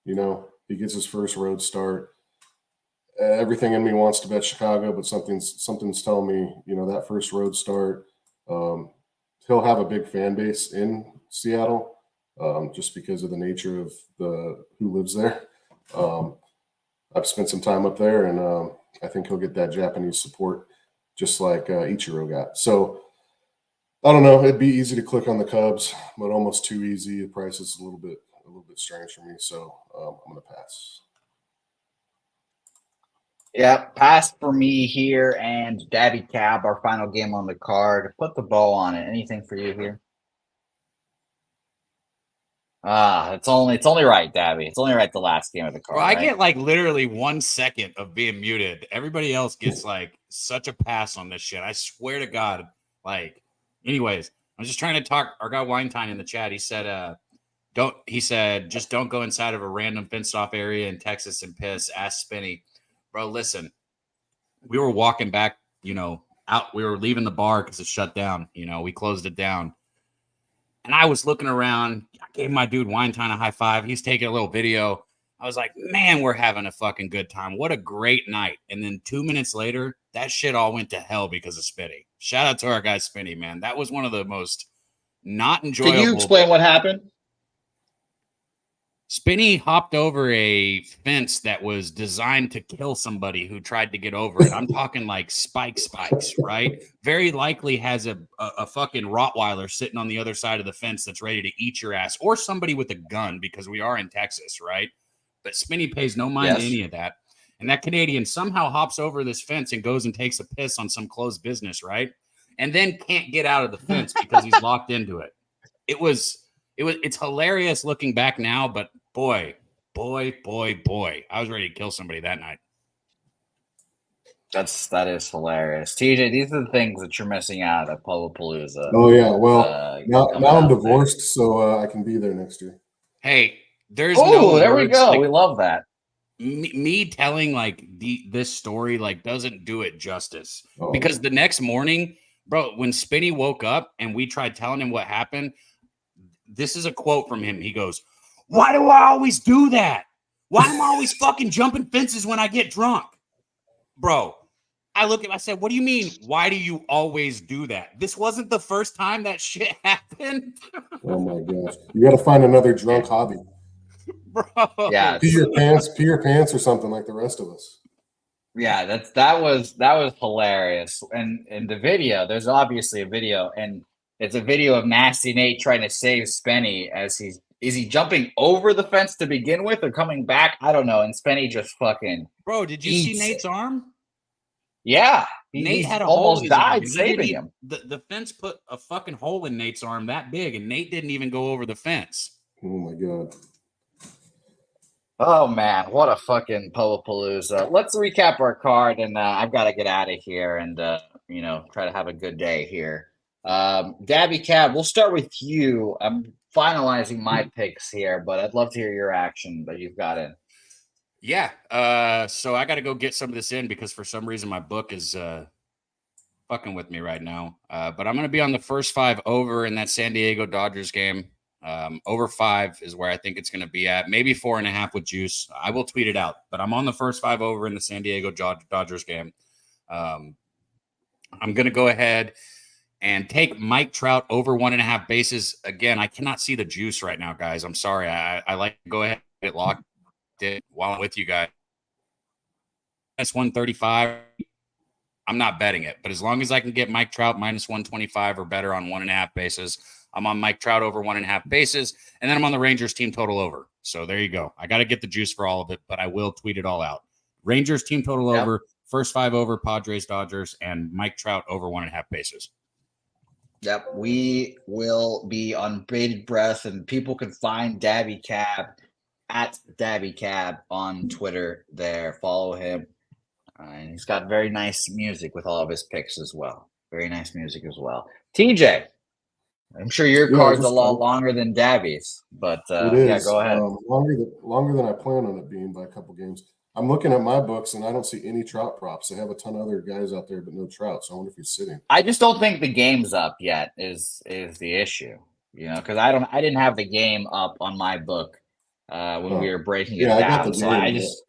You know, he gets his first road start. Everything in me wants to bet Chicago, but something's telling me, you know, that first road start, he'll have a big fan base in Seattle, just because of the nature of who lives there. I've spent some time up there, and I think he'll get that Japanese support just like Ichiro got. So I don't know. It'd be easy to click on the Cubs, but almost too easy. The price is a little bit strange for me, so I'm going to pass. Yeah, pass for me here, and Dabby Cab, our final game on the card. Put the ball on it. Anything for you here? It's only right, Dabby. It's only right the last game of the card. Well, I right? get like literally 1 second of being muted. Everybody else gets like such a pass on this shit. I swear to God. Like, anyways, I'm just trying to talk. Our guy Winetine in the chat, he said, just don't go inside of a random fenced off area in Texas and piss. Ask Spinny. Bro, listen, we were walking back, you know, out. We were leaving the bar because it's shut down. You know, we closed it down. And I was looking around. I gave my dude Winetine a high five. He's taking a little video. I was like, man, we're having a fucking good time. What a great night. And then 2 minutes later, that shit all went to hell because of Spinny. Shout out to our guy Spinny, man. That was one of the most not enjoyable. Can you explain what happened? Spinny hopped over a fence that was designed to kill somebody who tried to get over it. I'm talking like spikes, right? Very likely has a fucking Rottweiler sitting on the other side of the fence that's ready to eat your ass, or somebody with a gun because we are in Texas, right? But Spinny pays no mind to any of that. And that Canadian somehow hops over this fence and goes and takes a piss on some closed business, right? And then can't get out of the fence because he's locked into it. It's hilarious looking back now, but boy, I was ready to kill somebody that night. That is hilarious. TJ, these are the things that you're missing out at Pullapalooza. Oh yeah, well now I'm divorced, so I can be there next year. Hey, there we go. Like, we love that. Me telling like this story like doesn't do it justice because the next morning, bro, when Spinny woke up and we tried telling him what happened, this is a quote from him. He goes, "Why do I always do that? Why am I always fucking jumping fences when I get drunk?" Bro, I said, "What do you mean? Why do you always do that? This wasn't the first time that shit happened." Oh my gosh. You got to find another drunk hobby. bro. Yeah. Pee your pants or something like the rest of us. Yeah, that was hilarious. And in the video, there's obviously a video, and it's a video of Nasty Nate trying to save Spenny as is he jumping over the fence to begin with or coming back? I don't know. And Spenny just fucking Bro, did you see Nate's arm? Yeah. Nate had a almost hole in his died arm. saving him. The fence put a fucking hole in Nate's arm that big, and Nate didn't even go over the fence. Oh my God. Oh man, what a fucking Palooza. Let's recap our card, and I've got to get out of here and try to have a good day here. Dabby Cab, we'll start with you. I'm finalizing my picks here, but I'd love to hear your action that you've got in. Yeah. So I got to go get some of this in because for some reason my book is fucking with me right now. But I'm going to be on the first 5 over in that San Diego Dodgers game. Over 5 is where I think it's going to be at. Maybe 4.5 with juice. I will tweet it out, but I'm on the first 5 over in the San Diego Dodgers game. I'm going to go ahead and take Mike Trout over 1.5 bases. Again, I cannot see the juice right now, guys. I'm sorry. I like to go ahead and get locked in while I'm with you guys. That's 135. I'm not betting it, but as long as I can get Mike Trout minus 125 or better on 1.5 bases, I'm on Mike Trout over 1.5 bases, and then I'm on the Rangers team total over. So there you go. I got to get the juice for all of it, but I will tweet it all out. Rangers team total over, first 5 over, Padres, Dodgers, and Mike Trout over 1.5 bases. Yep, we will be on bated breath, and people can find Dabby Cab at Dabby Cab on Twitter there. Follow him. And he's got very nice music with all of his picks as well. Very nice music as well. TJ, I'm sure your card's a lot longer than Dabby's, but it is. Yeah, go ahead. Longer than I plan on it being by a couple games. I'm looking at my books and I don't see any Trout props. They have a ton of other guys out there, but no Trout. So I wonder if he's sitting. I just don't think the game's up yet. Is the issue? Because I didn't have the game up on my book when we were breaking it down. I got the so game, I just.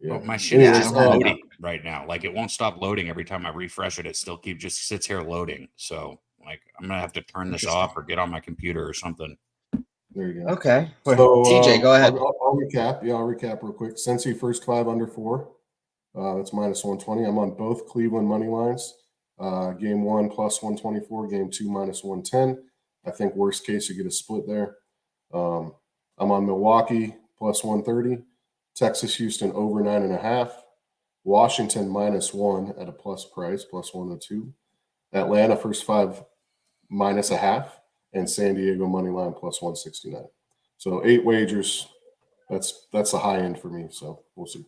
My shit is just loading right now. Like it won't stop loading every time I refresh it. It still just sits here loading. So like I'm gonna have to turn this off or get on my computer or something. There you go. Okay. So TJ, go ahead. I'll recap. Yeah, I'll recap real quick. Cincy first 5 under 4. That's minus 120. I'm on both Cleveland money lines. Game 1 plus 124. Game 2 minus 110. I think worst case you get a split there. I'm on Milwaukee plus 130. Texas, Houston over 9.5. Washington minus 1 at a plus price, plus 102. Atlanta first 5 minus 0.5, and San Diego money line plus 169. So 8 wagers. That's the high end for me. So we'll see.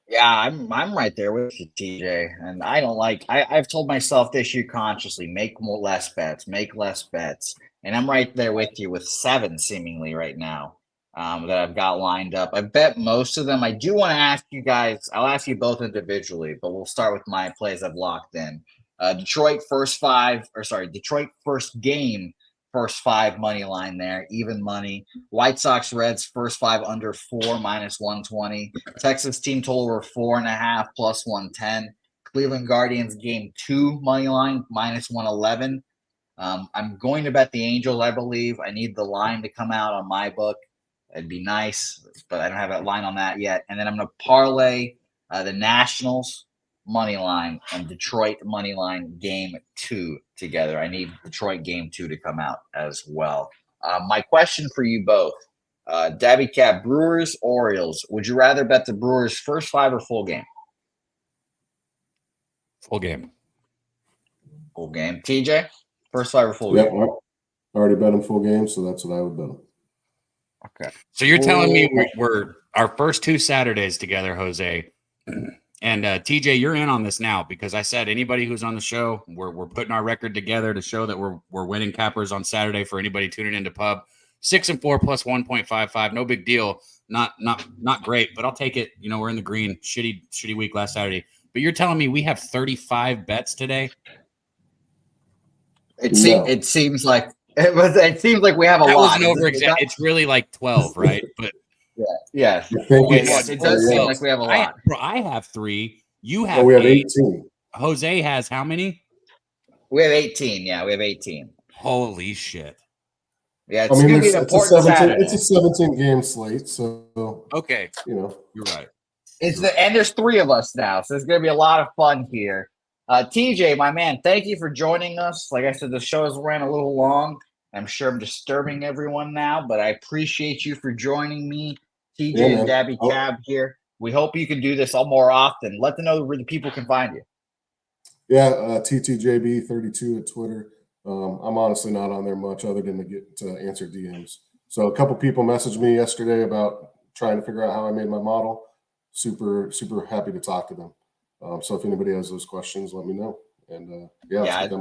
Yeah, I'm right there with you, TJ. And I don't like. I've told myself this year consciously: make less bets, and I'm right there with you with 7 seemingly right now. That I've got lined up. I bet most of them. I do want to ask you guys. I'll ask you both individually, but we'll start with my plays I've locked in. Detroit first game, first 5 money line there, even money. White Sox Reds first 5 under 4 minus 120. Texas team total over 4.5 plus 110. Cleveland Guardians game 2 money line minus 111. I'm going to bet the Angels. I believe I need the line to come out on my book. It'd be nice, but I don't have that line on that yet. And then I'm going to parlay the Nationals money line and Detroit money line game 2 together. I need Detroit game 2 to come out as well. My question for you both, Dabby Cab, Brewers, Orioles. Would you rather bet the Brewers first 5 or full game? Full game. Full game. TJ, first 5 or full game? I already bet him full game, so that's what I would bet him. Okay. So you're telling me we're our first 2 Saturdays together, Jose. And TJ, you're in on this now because I said anybody who's on the show, we're putting our record together to show that we're winning cappers on Saturday for anybody tuning into pub. 6-4 plus 1.55, no big deal. Not great, but I'll take it. We're in the green. Shitty week last Saturday. But you're telling me we have 35 bets today? It seems like it seems like we have a lot. That was an over-exam. It's really like 12, right? But yeah. It does seem like we have a lot. I have 3. You have we have 18. Jose has how many? We have 18. Yeah, we have 18. Holy shit. Yeah, it's going to be an important Saturday. It's a 17 game slate, so Okay, you're right. And there's 3 of us now, so it's going to be a lot of fun here. TJ, my man, thank you for joining us. Like I said, the show has ran a little long. I'm sure I'm disturbing everyone now, but I appreciate you for joining me, TJ and Dabby Cab here. We hope you can do this all more often. Let them know where the people can find you. Yeah, TTJB32 at Twitter. I'm honestly not on there much other than to get to answer DMs. So a couple people messaged me yesterday about trying to figure out how I made my model. Super happy to talk to them. So if anybody has those questions, let me know. And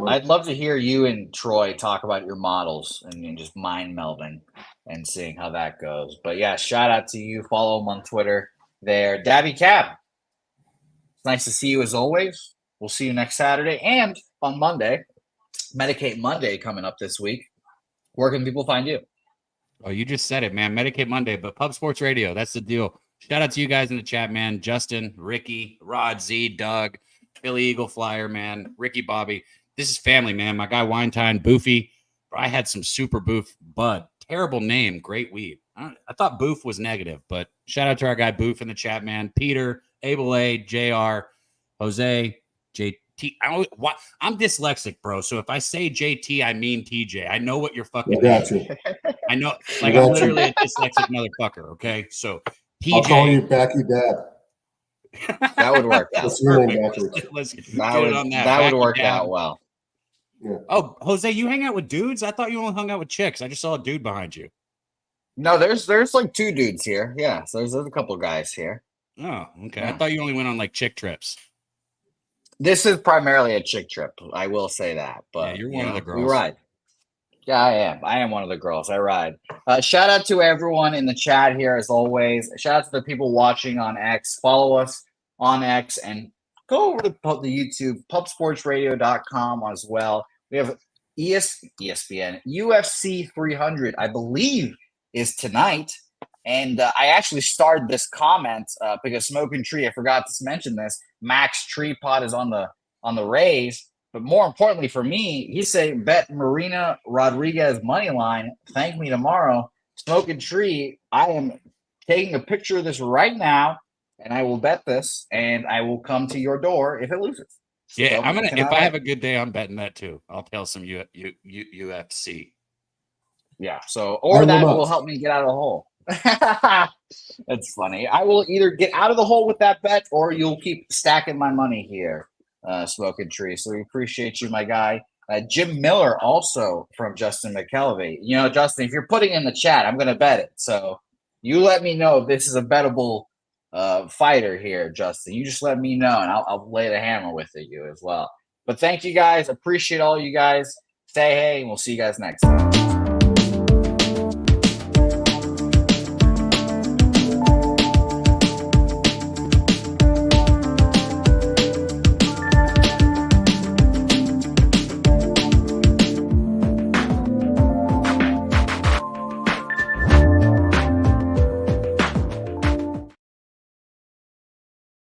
I'd love to hear you and Troy talk about your models and just mind melding and seeing how that goes. But yeah, shout out to you. Follow them on Twitter there. Dabby Cab. It's nice to see you as always. We'll see you next Saturday and on Monday. Medicate Monday coming up this week. Where can people find you? Oh, you just said it, man. Medicate Monday, but Pub Sports Radio. That's the deal. Shout out to you guys in the chat, man. Justin, Ricky, Rod, Z, Doug, Philly Eagle Flyer, man. Ricky, Bobby. This is family, man. My guy Winetime, Boofy. I had some super Boof Bud. Terrible name, great weed. I thought Boof was negative, but shout out to our guy Boof in the chat, man. Peter, Abel A, JR, Jose, JT. I'm dyslexic, bro. So if I say JT, I mean TJ. I know what you're fucking doing. I know, like I'm literally a dyslexic motherfucker. Okay, so TJ. I'll call you Backy Dab. That would work out. That would work out well. Yeah. Oh, Jose, you hang out with dudes? I thought you only hung out with chicks. I just saw a dude behind you. No, there's like 2 dudes here. Yeah, so there's a couple guys here. Oh, okay. Yeah. I thought you only went on like chick trips. This is primarily a chick trip. I will say that. But yeah, you're one of the girls. We ride. Yeah, I am. I am one of the girls. I ride. Shout out to everyone in the chat here, as always. Shout out to the people watching on X. Follow us on X and go over to the YouTube, pubsportsradio.com as well. We have ESPN, UFC 300, I believe, is tonight. And I actually started this comment because Smoking Tree, I forgot to mention this. Max Tree Pot is on the Rays. But more importantly for me, he's saying bet Marina Rodriguez money line. Thank me tomorrow. Smoking Tree, I am taking a picture of this right now, and I will bet this, and I will come to your door if it loses. Yeah, so I'm gonna. If I have a good day, I'm betting that too. I'll tell some UFC. Yeah. So, or that will help me get out of the hole. That's funny. I will either get out of the hole with that bet, or you'll keep stacking my money here. Smoking Tree. So we appreciate you, my guy. Jim Miller, also from Justin McKelvey. You know, Justin, if you're putting in the chat, I'm going to bet it. So you let me know if this is a bettable fighter here, Justin. You just let me know, and I'll lay the hammer with you as well. But thank you guys. Appreciate all you guys. Stay hey, and we'll see you guys next time.